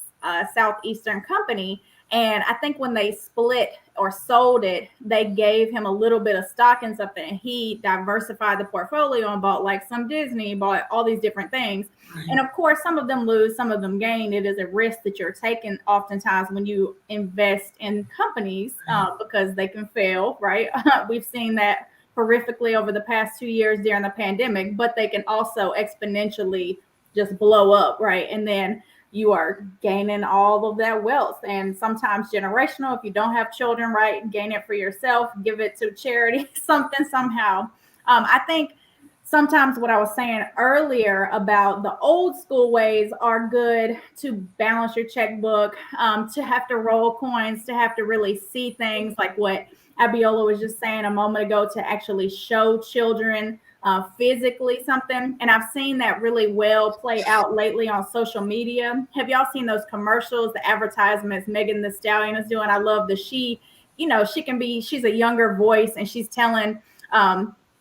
Southeastern company. And I think when they split or sold it, they gave him a little bit of stock in something, and he diversified the portfolio and bought like some Disney, bought all these different things. And of course, some of them lose, some of them gain. It is a risk that you're taking oftentimes when you invest in companies because they can fail, right? We've seen that horrifically over the past 2 years during the pandemic, but they can also exponentially just blow up, right? And then you are gaining all of that wealth, and sometimes generational. If you don't have children, right, gain it for yourself, give it to charity, something somehow. I think sometimes what I was saying earlier about the old school ways are good to balance your checkbook, to have to roll coins, to have to really see things like what Abiola was just saying a moment ago, to actually show children physically something. And I've seen that really well play out lately on social media. Have y'all seen those commercials, the advertisements Megan Thee Stallion is doing? I love that she's a younger voice, and she's telling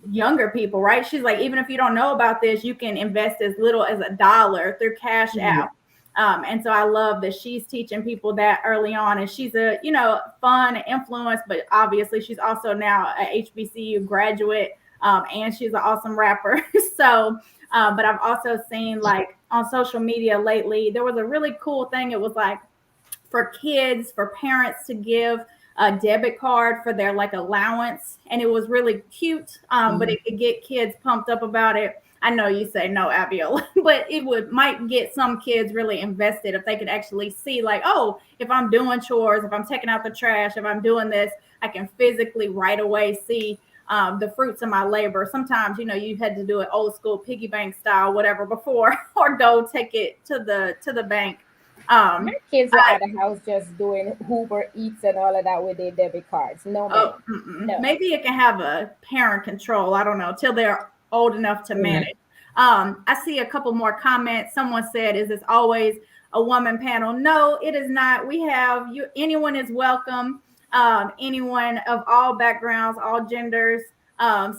younger people, right? She's like, even if you don't know about this, you can invest as little as $1 through Cash App. And so I love that she's teaching people that early on, and she's a, fun influence, but obviously she's also now a HBCU graduate, and she's an awesome rapper. So, but I've also seen, like, on social media lately, there was a really cool thing. It was like for kids, for parents to give a debit card for their like allowance, and it was really cute, but it could get kids pumped up about it. I know you say no, Abiola, but it might get some kids really invested if they could actually see, like, oh, if I'm doing chores, if I'm taking out the trash, if I'm doing this, I can physically right away see the fruits of my labor. Sometimes, you had to do it old school piggy bank style, whatever, before, or go take it to the bank. My kids are at the house just doing Uber Eats and all of that with their debit cards. No, ma'am. No. Maybe it can have a parent control. I don't know, till they're old enough to manage. I see a couple more comments. Someone said, "Is this always a woman panel?" No, it is not. We have you. Anyone is welcome. Anyone of all backgrounds, all genders.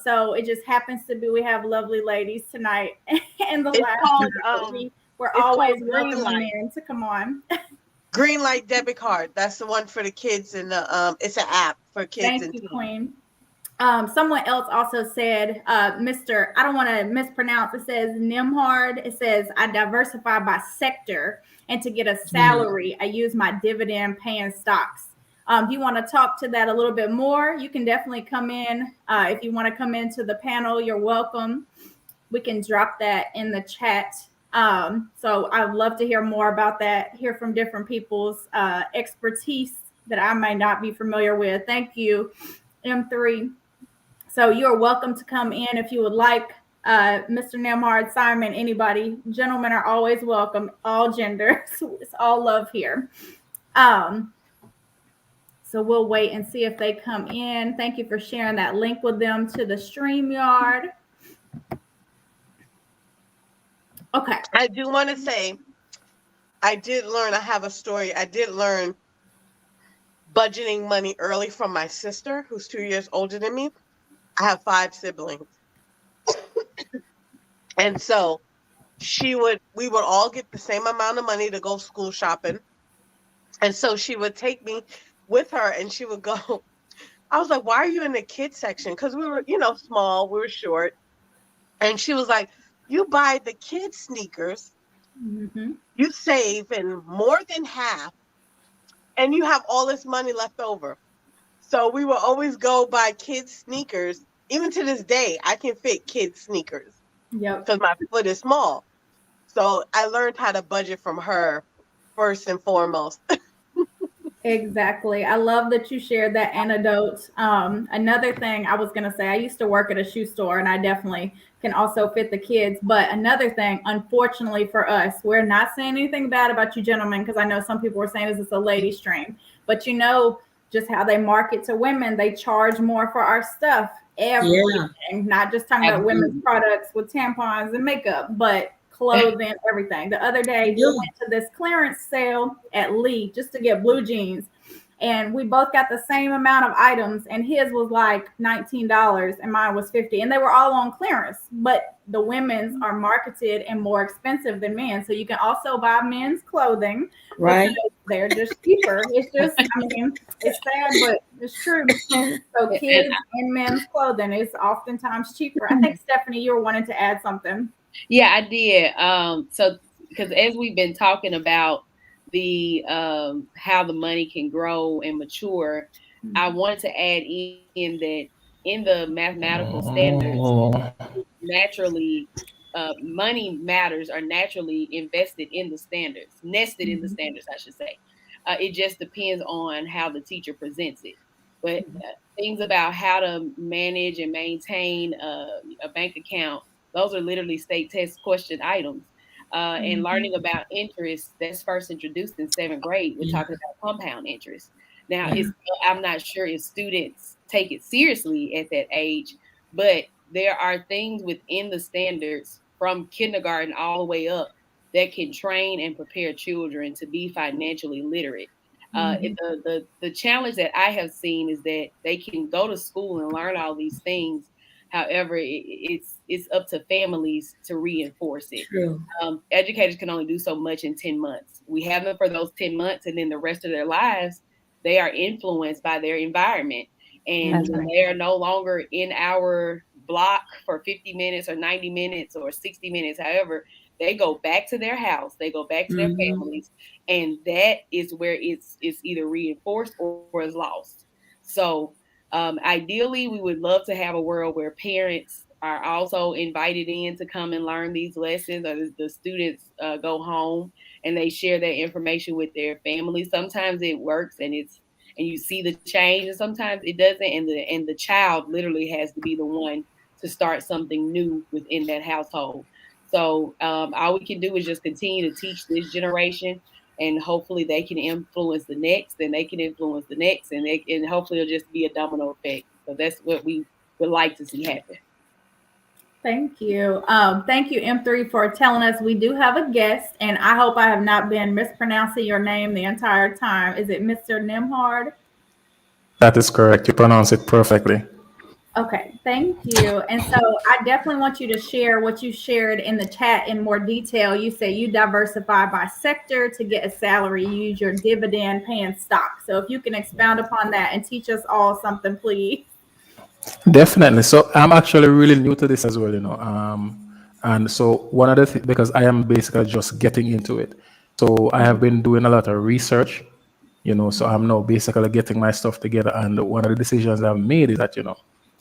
So it just happens to be we have lovely ladies tonight. And It's called we're it's always called Green welcoming Light. men to come on. Green Light debit card. That's the one for the kids, and it's an app for kids. Thank and you, teens. Queen. Someone else also said, Mr. I don't want to mispronounce. It says Nimhard. It says, I diversify by sector, and to get a salary, I use my dividend paying stocks. Do you want to talk to that a little bit more? You can definitely come in. If you want to come into the panel, you're welcome. We can drop that in the chat. So I'd love to hear more about that, hear from different people's expertise that I might not be familiar with. Thank you, M3. So you're welcome to come in if you would like. Mr. Nemhard, Simon, anybody. Gentlemen are always welcome, all genders. It's all love here. So we'll wait and see if they come in. Thank you for sharing that link with them to the StreamYard. Okay. I do want to say, I have a story. I did learn budgeting money early from my sister, who's 2 years older than me. I have 5 siblings. And so we would all get the same amount of money to go school shopping. And so she would take me with her and she would go. I was like, why are you in the kids section? Because we were, small, we were short. And she was like, you buy the kids sneakers, you save in more than half, and you have all this money left over. So we will always go buy kids sneakers. Even to this day, I can fit kids sneakers. Yep. Because my foot is small. So I learned how to budget from her first and foremost. Exactly. I love that you shared that anecdote. Another thing I was going to say, I used to work at a shoe store and I definitely can also fit the kids. But another thing, unfortunately for us, we're not saying anything bad about you gentlemen, because I know some people were saying this is a lady stream, but just how they market to women, they charge more for our stuff. Everything, not just talking about women's products with tampons and makeup, but clothing, everything. The other day, we went to this clearance sale at Lee just to get blue jeans, and we both got the same amount of items, and his was like $19 and mine was $50, and they were all on clearance. But the women's are marketed and more expensive than men, so you can also buy men's clothing, right? They're just cheaper. It's just, it's sad, but it's true. So kids and men's clothing is oftentimes cheaper. I think Stephanie, you were wanting to add something. Yeah, I did. So because as we've been talking about the how the money can grow and mature, I wanted to add in that in the mathematical standards, naturally money matters are naturally invested in the standards, nested in the standards, I should say. It just depends on how the teacher presents it. But things about how to manage and maintain a bank account, those are literally state test question items. And learning about interest, that's first introduced in 7th grade. We're talking about compound interest. Now, I'm not sure if students take it seriously at that age, but there are things within the standards from kindergarten all the way up that can train and prepare children to be financially literate. The challenge that I have seen is that they can go to school and learn all these things. However, it's up to families to reinforce it. Educators can only do so much in 10 months. We have them for those 10 months, and then the rest of their lives, they are influenced by their environment. And they are no longer in our block for 50 minutes or 90 minutes or 60 minutes, however, they go back to their house, they go back to their families, and that is where it's either reinforced or is lost. So ideally, we would love to have a world where parents are also invited in to come and learn these lessons, or the students go home and they share their information with their family. Sometimes it works and you see the change, and sometimes it doesn't, and the child literally has to be the one to start something new within that household. So all we can do is just continue to teach this generation, and hopefully they can influence the next, and they can influence the next, and hopefully it'll just be a domino effect. So that's what we would like to see happen. Thank you. Thank you, M3, for telling us we do have a guest, and I hope I have not been mispronouncing your name the entire time. Is it Mr. Nimhard? That is correct. You pronounce it perfectly. Okay, thank you. And so I definitely want you to share what you shared in the chat in more detail. You say you diversify by sector to get a salary. You use your dividend paying stock. So if you can expound upon that and teach us all something, please. Definitely. So I'm actually really new to this as well, and so one of the things, because I am basically just getting into it, so I have been doing a lot of research, so I'm now basically getting my stuff together. And one of the decisions I've made is that,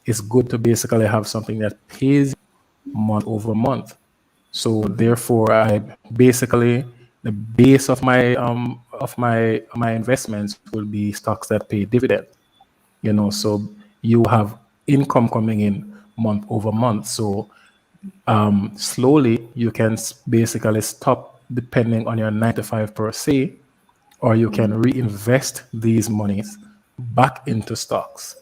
it's good to basically have something that pays month over month. So therefore, I basically, the base of my investments will be stocks that pay dividend. So you have income coming in month over month. So slowly you can basically stop depending on your 9 to 5 per se, or you can reinvest these monies back into stocks.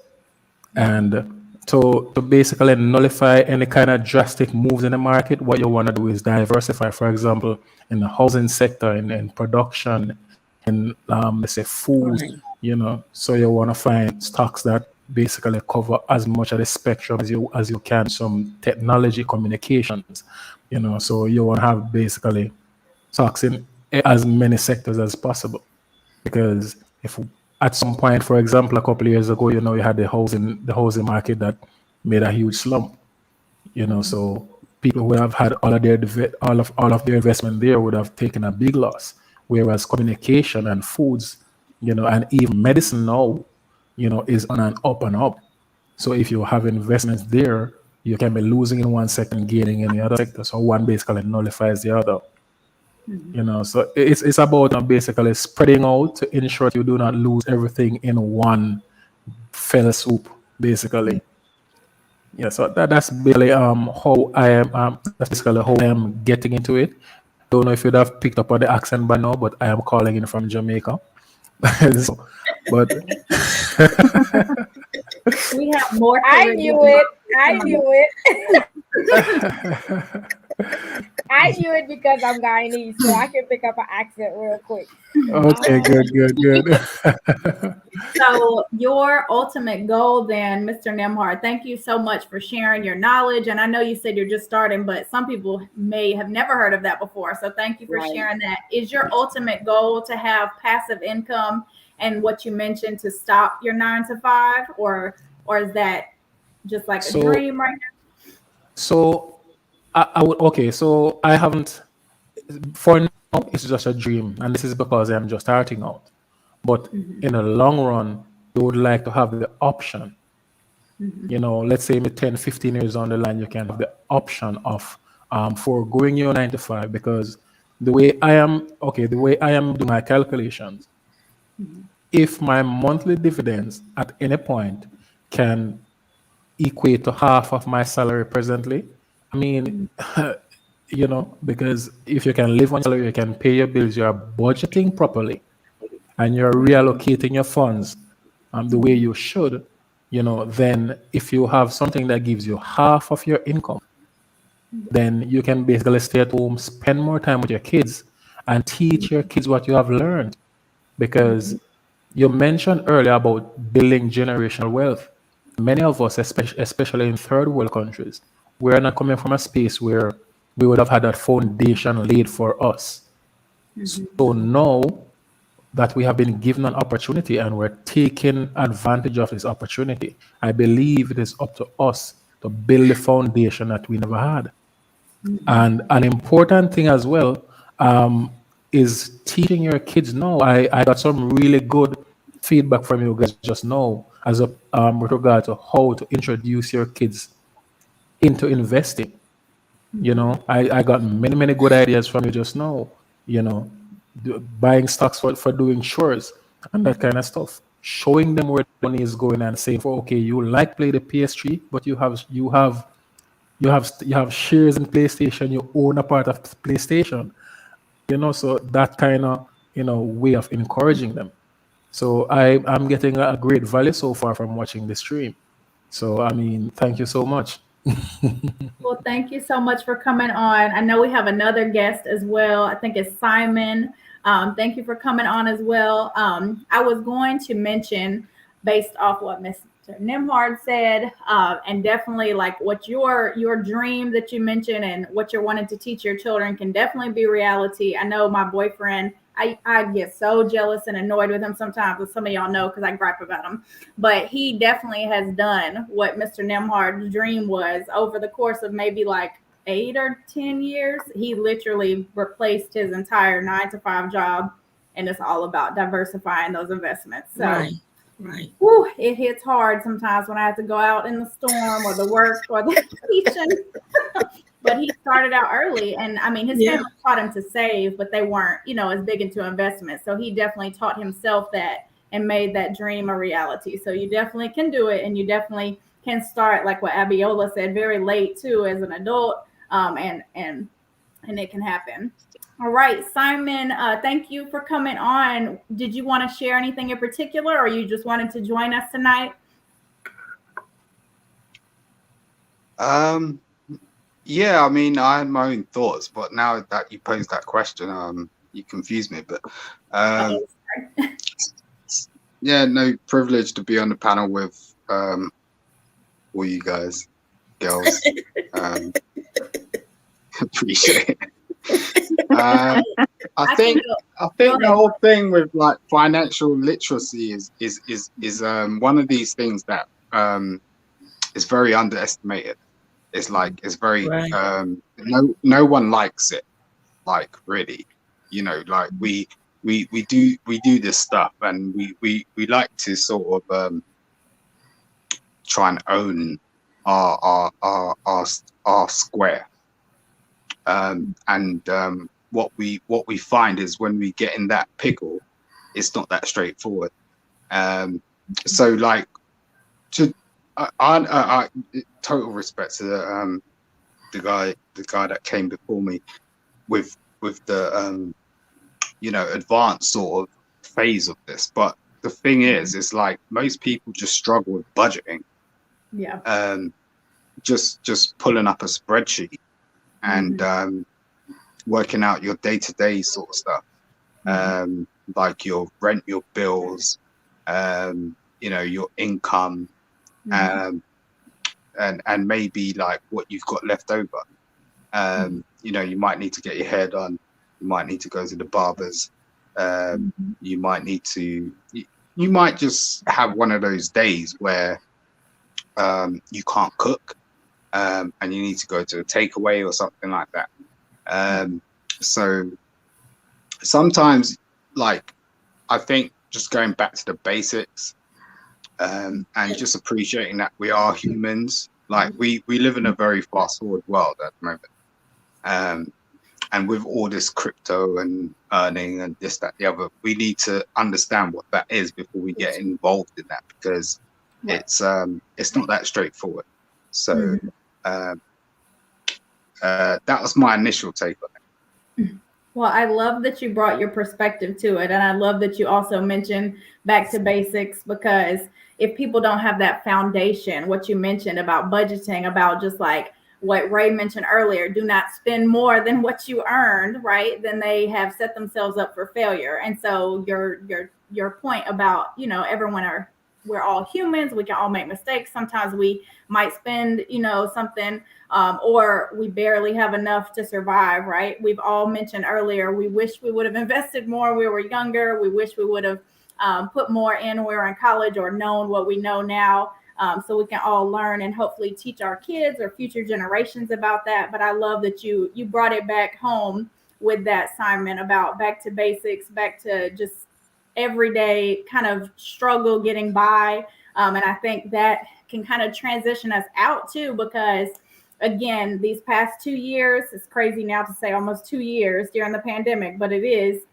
And to basically nullify any kind of drastic moves in the market, what you want to do is diversify. For example, in the housing sector, in production, in let's say food, so you want to find stocks that basically cover as much of the spectrum as you can. Some technology, communications, so you want to have basically stocks in as many sectors as possible. Because if at some point, for example, a couple of years ago, you had the housing market that made a huge slump. So people who have had all of their investment there would have taken a big loss. Whereas communication and foods, and even medicine now, is on an up and up. So if you have investments there, you can be losing in one sector and gaining in the other sector. So one basically nullifies the other. So it's about basically spreading out to ensure you do not lose everything in one fell swoop, basically. Yeah, so that's basically how I am. That's basically how I am getting into it. Don't know if you'd have picked up on the accent by now, but I am calling in from Jamaica. But we have more. I knew it. I knew it because I'm Guyanese, so I can pick up an accent real quick. Okay, good. So your ultimate goal then, Mr. Nimhard, thank you so much for sharing your knowledge. And I know you said you're just starting, but some people may have never heard of that before. So thank you for sharing that. Is your ultimate goal to have passive income and what you mentioned to stop your 9 to 5, or is that just like a dream right now? So I would, okay, so I haven't, for now, it's just a dream. And this is because I'm just starting out. But in the long run, you would like to have the option. Let's say 10, 15 years on the line, you can have the option of foregoing your 9 to 5, because the way I am doing my calculations, if my monthly dividends at any point can equate to half of my salary presently, I mean, because if you can live on salary, you can pay your bills, you are budgeting properly, and you're reallocating your funds the way you should, then if you have something that gives you half of your income, then you can basically stay at home, spend more time with your kids, and teach your kids what you have learned. Because you mentioned earlier about building generational wealth. Many of us, especially in third world countries, we're not coming from a space where we would have had that foundation laid for us. So now that we have been given an opportunity and we're taking advantage of this opportunity, I believe it is up to us to build the foundation that we never had. And an important thing as well is teaching your kids now. I got some really good feedback from you guys just now as a with regard to how to introduce your kids into investing. You know, I got many good ideas from you just now. You know, buying stocks for doing chores and that kind of stuff. Showing them where the money is going and saying, "For okay, you like play the PS3, but you have shares in PlayStation. You own a part of PlayStation. You know, so that kind of way of encouraging them. So I'm getting a great value so far from watching the stream. So I mean, thank you so much. Well, thank you so much for coming on. I know we have another guest as well. I think it's Simon. Thank you for coming on as well. I was going to mention, based off what Mr. Nimhard said, and definitely like what your dream that you mentioned and what you're wanting to teach your children can definitely be reality. I know my boyfriend, I get so jealous and annoyed with him sometimes, as some of y'all know, because I gripe about him. But he definitely has done what Mr. Nimhard's dream was over the course of maybe like 8 or 10 years. He literally replaced his entire 9-to-5 job, and it's all about diversifying those investments. So Right. whew, it hits hard sometimes when I have to go out in the storm or the work or the teaching. But he started out early, and I mean, his family taught him to save, but they weren't, as big into investment. So he definitely taught himself that and made that dream a reality. So you definitely can do it, and you definitely can start, like what Abiola said, very late too, as an adult, and it can happen. All right, Simon, thank you for coming on. Did you want to share anything in particular, or you just wanted to join us tonight? Yeah, I mean, I had my own thoughts, but now that you posed that question, you confused me. But yeah, no, privilege to be on the panel with all you guys, girls. Appreciate it. I think the whole thing with like financial literacy is one of these things that is very underestimated. It's like it's very no one likes it, like really, like we do this stuff, and we like to sort of try and own our square. What we find is when we get in that pickle, it's not that straightforward. So like to I total respect to the guy that came before me with the advanced sort of phase of this. But the thing is like most people just struggle with budgeting. Yeah. Just pulling up a spreadsheet and working out your day-to-day sort of stuff, like your rent, your bills, your income, and maybe like what you've got left over. You might need to get your hair done, you might need to go to the barbers, you might need to, you might just have one of those days where you can't cook, and you need to go to a takeaway or something like that. So sometimes, like, I think just going back to the basics, and just appreciating that we are humans. Like we live in a very fast forward world at the moment. And with all this crypto and earning and this, that, the other, we need to understand what that is before we get involved in that, because it's not that straightforward. So that was my initial take on it. Well, I love that you brought your perspective to it. And I love that you also mentioned back to basics, because if people don't have that foundation, what you mentioned about budgeting, about just like what Ray mentioned earlier, do not spend more than what you earned, right? Then they have set themselves up for failure. And so your point about, we're all humans. We can all make mistakes. Sometimes we might spend, something, or we barely have enough to survive, right? We've all mentioned earlier, we wish we would have invested more when we were younger. We wish we would have put more in when we were in college, or known what we know now, so we can all learn and hopefully teach our kids or future generations about that. But I love that you brought it back home with that, Simon, about back to basics, back to just everyday kind of struggle getting by. And I think that can kind of transition us out too, because again, these past 2 years, it's crazy now to say almost 2 years during the pandemic, but it is.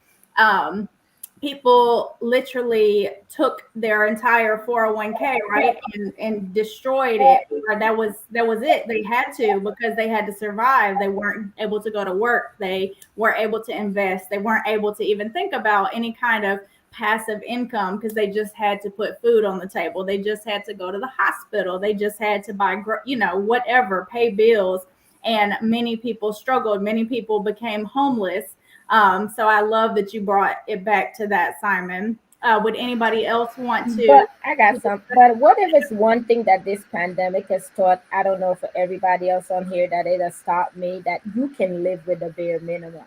People literally took their entire 401k, right, and destroyed it. Or that was it. They had to, because they had to survive. They weren't able to go to work. They weren't able to invest. They weren't able to even think about any kind of passive income, because they just had to put food on the table. They just had to go to the hospital. They just had to buy, whatever, pay bills. And many people struggled. Many people became homeless. So I love that you brought it back to that, Simon. Would anybody else want to? But I got some. But what if it's one thing that this pandemic has taught? I don't know for everybody else on here, that it has taught me that you can live with the bare minimum.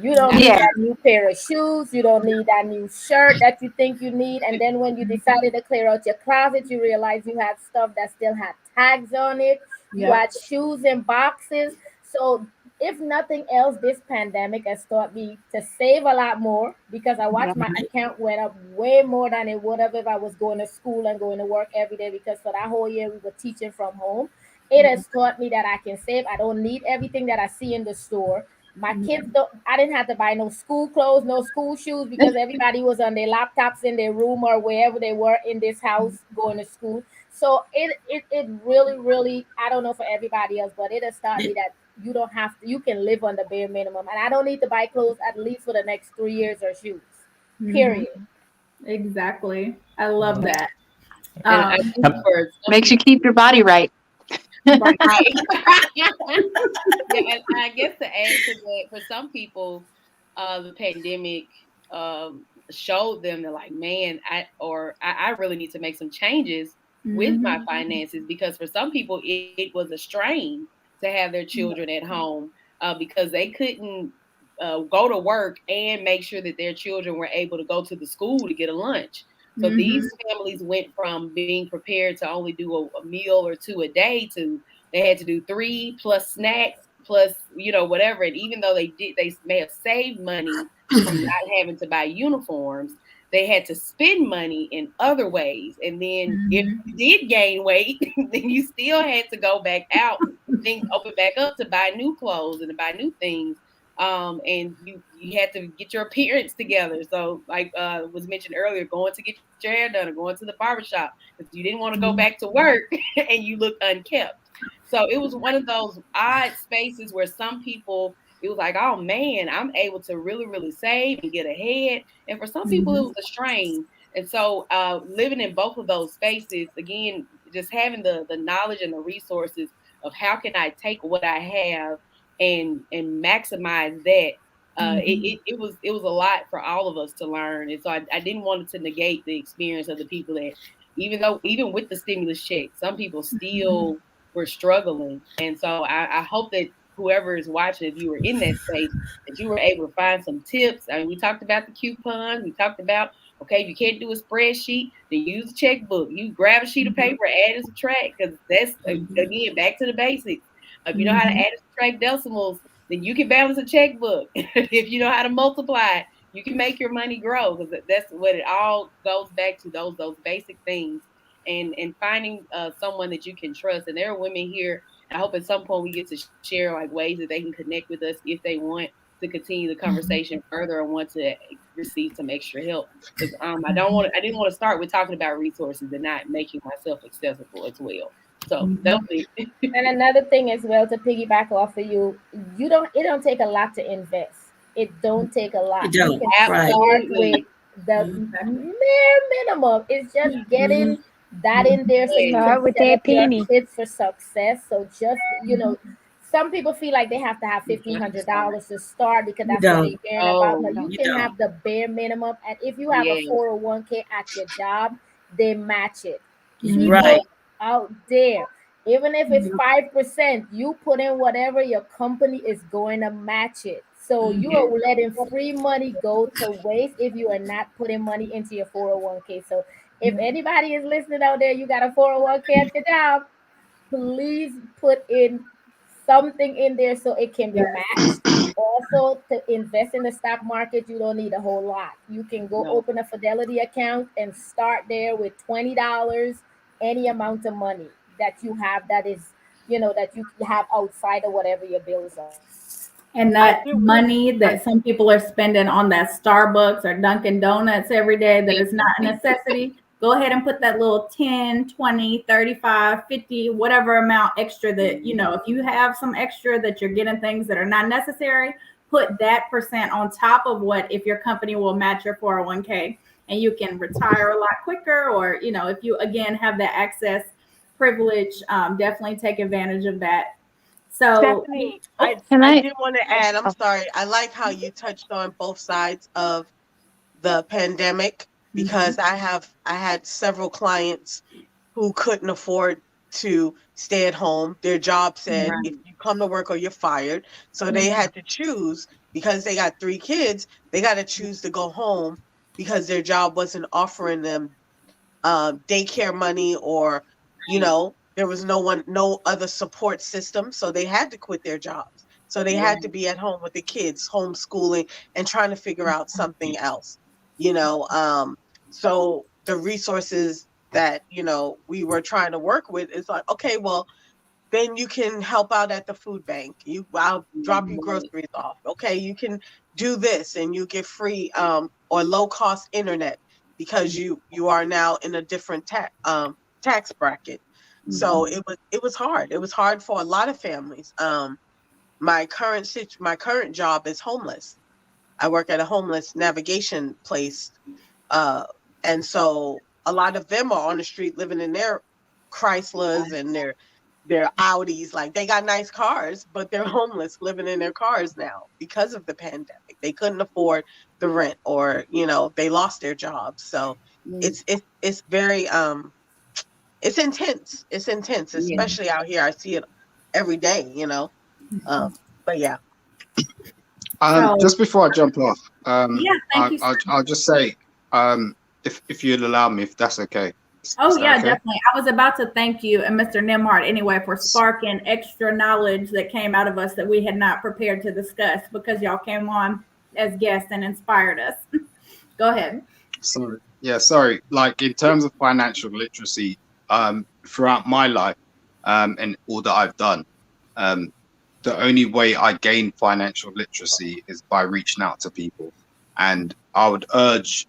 You don't need Yeah. that new pair of shoes. You don't need that new shirt that you think you need. And then when you decided to clear out your closet, you realize you had stuff that still had tags on it. You Yep. had shoes in boxes. So if nothing else, this pandemic has taught me to save a lot more, because I watched my account went up way more than it would have if I was going to school and going to work every day, because for that whole year we were teaching from home. It has taught me that I can save. I don't need everything that I see in the store. My kids don't, I didn't have to buy no school clothes, no school shoes, because everybody was on their laptops in their room or wherever they were in this house going to school. So it really, really, I don't know for everybody else, but it has taught me that you don't have to, you can live on the bare minimum. And I don't need to buy clothes at least for the next 3 years or shoes. Period. Exactly. I love that. And I think for some Makes you keep your body right. Right. yeah, and I guess to add to that, for some people, the pandemic showed them that, like, man, I really need to make some changes with my finances, because for some people it was a strain to have their children at home, because they couldn't go to work and make sure that their children were able to go to the school to get a lunch. So these families went from being prepared to only do a meal or two a day to they had to do 3 plus snacks plus, whatever. And even though they may have saved money from not having to buy uniforms, they had to spend money in other ways. And then if you did gain weight, then you still had to go back out, things open back up to buy new clothes and to buy new things. And you had to get your appearance together. So, like was mentioned earlier, going to get your hair done or going to the barbershop because you didn't want to go back to work and you look unkept. So it was one of those odd spaces where some people, it was like, oh man, I'm able to really, really save and get ahead. And for some people, it was a strain. And so living in both of those spaces, again, just having the knowledge and the resources of how can I take what I have and maximize that. It was a lot for all of us to learn. And so I didn't want to negate the experience of the people that, even with the stimulus check, some people still were struggling. And so I hope that whoever is watching, if you were in that space, that you were able to find some tips. I mean, we talked about the coupons. We talked about, okay, if you can't do a spreadsheet, then use a checkbook. You grab a sheet of paper, add and subtract, because that's, again, back to the basics. If you know how to add and subtract decimals, then you can balance a checkbook. If you know how to multiply, you can make your money grow, because that's what it all goes back to, those basic things. And finding someone that you can trust. And there are women here. I hope at some point we get to share like ways that they can connect with us if they want to continue the conversation further or want to receive some extra help. Because I didn't want to start with talking about resources and not making myself accessible as well. So definitely. And another thing as well, to piggyback off of you, it don't take a lot to invest. It don't take a lot. You can start with the mere minimum. It's just getting that in there so you Start can with set that up your penny. kids for success. So just, some people feel like they have to have $1,500 to start because that's what they're hearing about. But you can have the bare minimum. And if you have a 401k at your job, they match it. People out there, even if it's 5%, you put in whatever your company is going to match it. So you are letting free money go to waste if you are not putting money into your 401k. So if anybody is listening out there, you got a 401k at your job, please put in something in there so it can be matched. Also, to invest in the stock market, you don't need a whole lot. You can go open a Fidelity account and start there with $20, any amount of money that you have that is that you have outside of whatever your bills are. And that money that some people are spending on that Starbucks or Dunkin' Donuts every day that is not a necessity, go ahead and put that little 10, 20, 35, 50, whatever amount extra that, if you have some extra that you're getting things that are not necessary, put that percent on top of what if your company will match your 401k, and you can retire a lot quicker. Or, if you, again, have that access privilege, definitely take advantage of that. So Stephanie, oh, I did want to add, I'm sorry, I like how you touched on both sides of the pandemic, because I had several clients who couldn't afford to stay at home. Their job said, if you come to work or you're fired. So they had to choose, because they got 3 kids, they got to choose to go home because their job wasn't offering them daycare money, or there was no other support system, so they had to quit their jobs. So they had to be at home with the kids, homeschooling, and trying to figure out something else. So the resources that we were trying to work with is like, okay, well, then you can help out at the food bank. I'll drop you groceries off. Okay, you can do this, and you get free or low cost internet, because you are now in a different tax bracket. So it was hard. It was hard for a lot of families. My current job is homeless. I work at a homeless navigation place, and so a lot of them are on the street living in their Chryslers and their Audis. Like, they got nice cars, but they're homeless living in their cars now because of the pandemic. They couldn't afford the rent, or they lost their jobs. So it's very it's intense. It's intense, especially out here. I see it every day, but yeah. Just before I jump off, thank you, I'll just say, if you'll allow me, if that's okay. Definitely. I was about to thank you and Mr. Nimhart anyway for sparking extra knowledge that came out of us that we had not prepared to discuss, because y'all came on as guests and inspired us. Go ahead. Sorry. Like, in terms of financial literacy, throughout my life, and all that I've done, the only way I gain financial literacy is by reaching out to people. And I would urge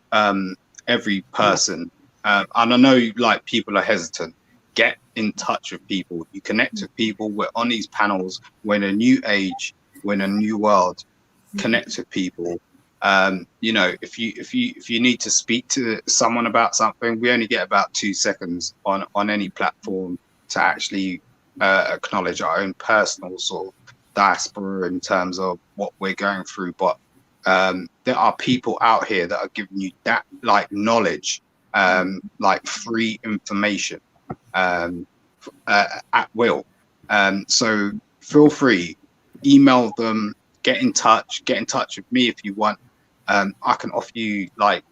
every person, and I know like people are hesitant, get in touch with people. You connect with people. We're on these panels. We're in a new age. We're in a new world. Connect with people. If you need to speak to someone about something, we only get about 2 seconds on any platform to actually acknowledge our own personal sort of diaspora in terms of what we're going through. But there are people out here that are giving you that like knowledge, like free information at will. So feel free, email them, get in touch with me if you want. I can offer you like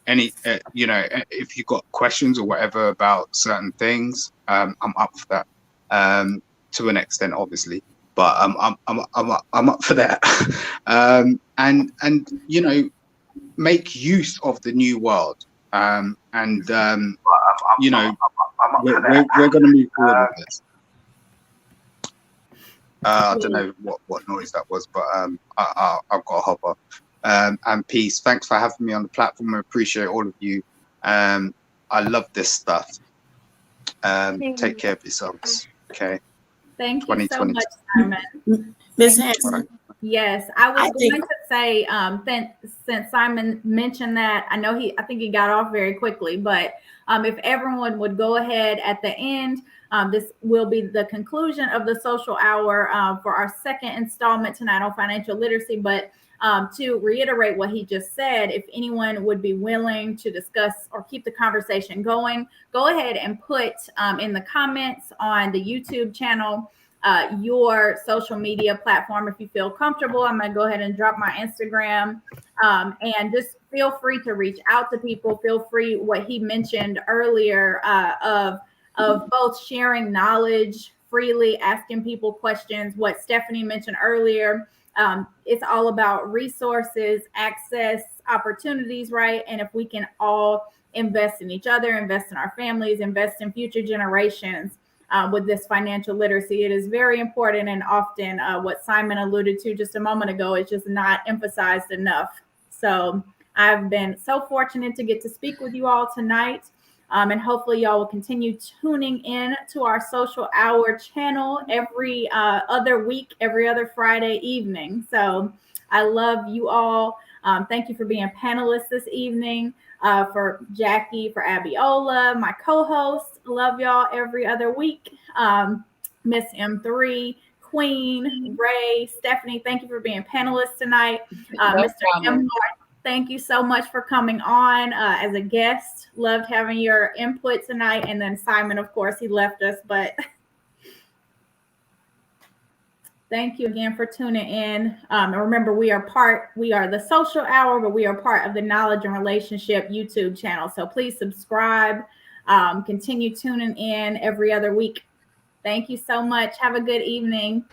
any, if you've got questions or whatever about certain things, I'm up for that, to an extent, obviously, but I'm up for that. And make use of the new world. We're going to move forward with this. I don't know what noise that was, but I've got a hopper. And peace. Thanks for having me on the platform. I appreciate all of you. I love this stuff. Take care of yourselves. Okay. Thank you so much, Simon. Ms. Hanson. Yes, I was going to say, since Simon mentioned that, I think he got off very quickly, but if everyone would go ahead at the end, this will be the conclusion of the social hour for our second installment tonight on financial literacy. But to reiterate what he just said, if anyone would be willing to discuss or keep the conversation going, go ahead and put in the comments on the YouTube channel your social media platform if you feel comfortable. I'm going to go ahead and drop my Instagram, and just feel free to reach out to people. Feel free, what he mentioned earlier, of both sharing knowledge freely, asking people questions. What Stephanie mentioned earlier, it's all about resources, access, opportunities, right? And if we can all invest in each other, invest in our families, invest in future generations, with this financial literacy. It is very important, and often what Simon alluded to just a moment ago is just not emphasized enough. So I've been so fortunate to get to speak with you all tonight. And hopefully y'all will continue tuning in to our social hour channel every other week, every other Friday evening. So I love you all. Thank you for being panelists this evening. For Jackie, for Abiola, my co-host. Love y'all every other week. Miss M3, Queen, Ray, Stephanie, thank you for being panelists tonight. Mr. M. Thank you so much for coming on as a guest. Loved having your input tonight. And then Simon, of course, he left us, but thank you again for tuning in. And remember, we are the social hour, but we are part of the Knowledge and Relationship YouTube channel. So please subscribe, continue tuning in every other week. Thank you so much. Have a good evening.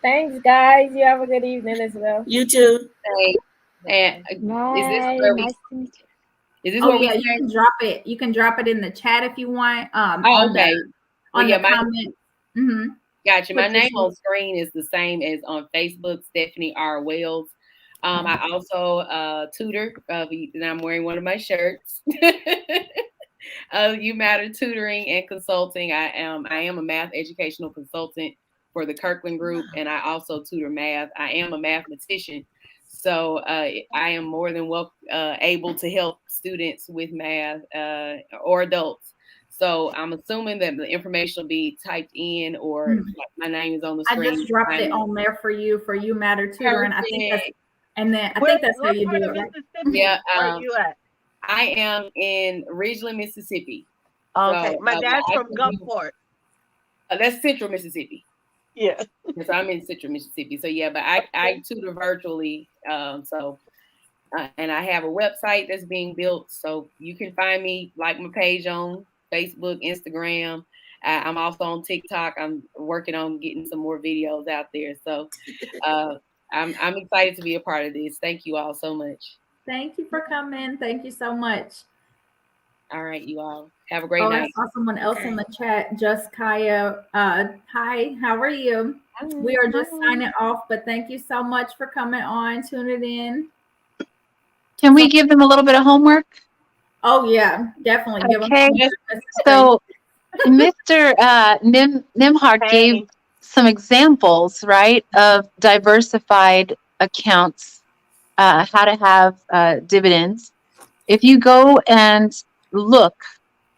Thanks, guys. You have a good evening as well. You too. Thanks. And Bye. is this where we? Nice to meet you. Is this Oh where yeah, we? you can drop it. You can drop it in the chat if you want. Oh, okay. On Yeah, the comment. Mm-hmm. Gotcha. My Put your name on screen is the same as on Facebook, Stephanie R. Wells. I also tutor, and I'm wearing one of my shirts. You Matter Tutoring and Consulting. I am a math educational consultant for the Kirkland Group, and I also tutor math. I am a mathematician, so I am more than able to help students with math or adults. So I'm assuming that the information will be typed in, or like my name is on the screen. I just dropped it on there for you Matter Tutoring. I think that's, and then I think that's how you do it, right? Yeah. Where are you at? I am in Ridgeland, Mississippi. Okay, So, my dad's from Gulfport. That's Central Mississippi. Yeah. So I'm in Central Mississippi. So yeah, but I tutor virtually. And I have a website that's being built. So you can find me, like my page on Facebook, Instagram. I'm also on TikTok. I'm working on getting some more videos out there. So I'm excited to be a part of this. Thank you all so much. Thank you for coming. Thank you so much. All right, you all have a great night. I saw someone else in the chat, Just Kaya. Hi, how are you? We are just signing off, but thank you so much for coming on, tuning in. Can we give them a little bit of homework? Oh yeah, definitely. Give them Okay. So Mr. Nimhard gave some examples, right, of diversified accounts, how to have dividends. If you go and look,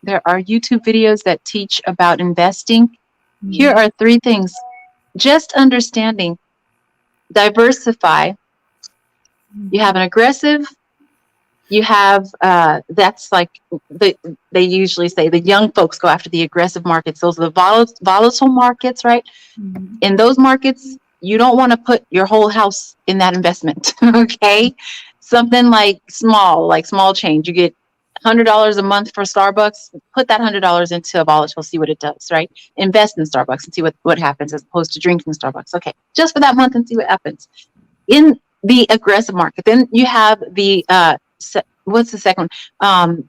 there are YouTube videos that teach about investing. Here are 3 things. Just understanding, diversify. You have an aggressive, you have, that's like, they usually say the young folks go after the aggressive markets. Those are the volatile markets, right? In those markets, you don't want to put your whole house in that investment, okay? Something like small change. You get $100 a month for Starbucks, put that $100 into a volatile, see what it does, right? Invest in Starbucks and see what happens, as opposed to drinking Starbucks. Okay, just for that month and see what happens. In the aggressive market, then you have the, what's the second one?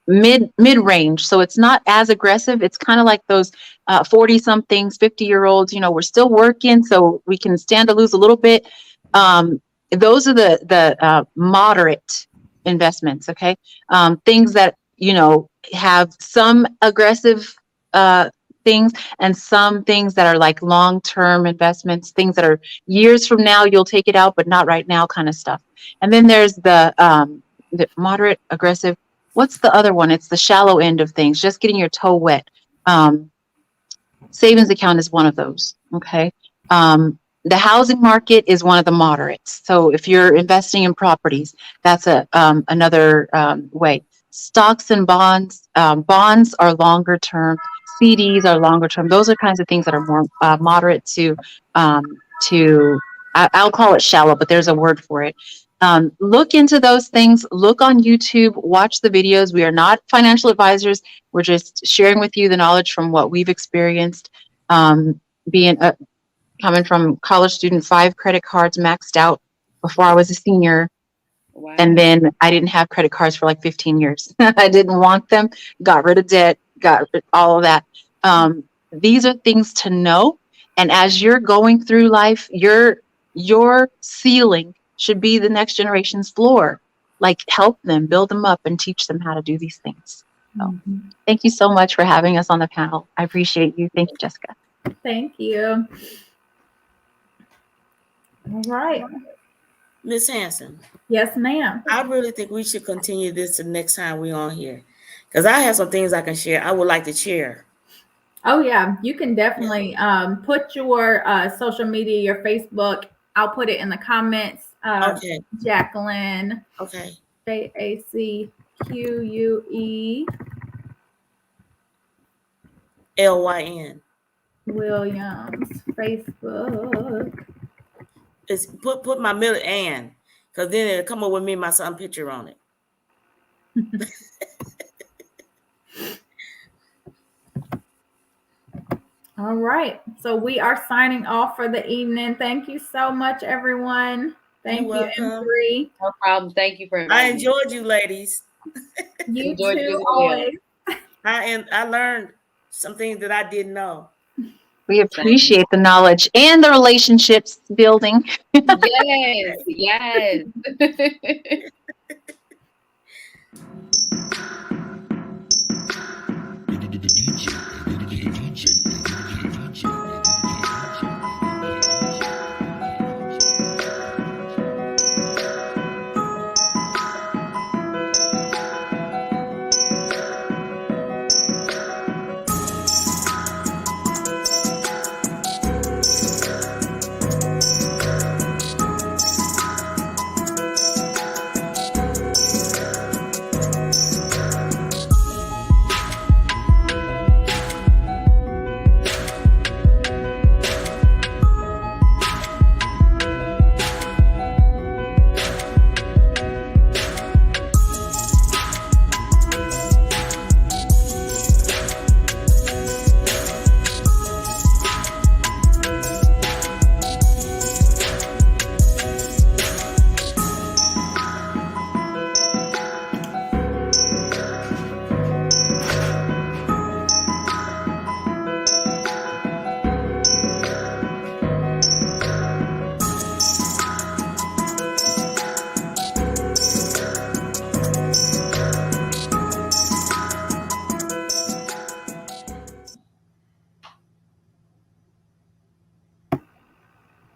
Mid-range. So it's not as aggressive. It's kind of like those 40-somethings, 50-year-olds, we're still working, so we can stand to lose a little bit. Those are the moderate investments, okay? Things that, have some aggressive things and some things that are like long-term investments, things that are years from now, you'll take it out, but not right now kind of stuff. And then there's the moderate, aggressive. What's the other one? It's the shallow end of things, just getting your toe wet. Savings account is one of those, okay? The housing market is one of the moderates. So if you're investing in properties, that's another way. Stocks and bonds. Bonds are longer term. CDs are longer term. Those are kinds of things that are more moderate to I'll call it shallow, but there's a word for it. Look into those things. Look on YouTube. Watch the videos. We are not financial advisors. We're just sharing with you the knowledge from what we've experienced. Coming from college student, 5 credit cards maxed out before I was a senior. Wow. And then I didn't have credit cards for like 15 years. I didn't want them, got rid of debt, got rid of all of that. These are things to know. And as you're going through life, your ceiling should be the next generation's floor. Like, help them, build them up, and teach them how to do these things. So thank you so much for having us on the panel. I appreciate you. Thank you, Jessica. Thank you. All right. Miss Hanson. Yes, ma'am. I really think we should continue this the next time we're on here, because I have some things I can share. I would like to share. Oh yeah, you can definitely put your social media, your Facebook. I'll put it in the comments. Okay. Jacquelyn. Okay. JACQUE LYN. Williams Facebook. It's put my middle and, because then it'll come up with me and my son picture on it. All right. So we are signing off for the evening. Thank you so much, everyone. Thank you, M3. No problem. Thank you for inviting I enjoyed you, ladies. You Enjoyed you too, as well. always. I learned some things that I didn't know. We appreciate the knowledge and the relationships building. Yes, yes.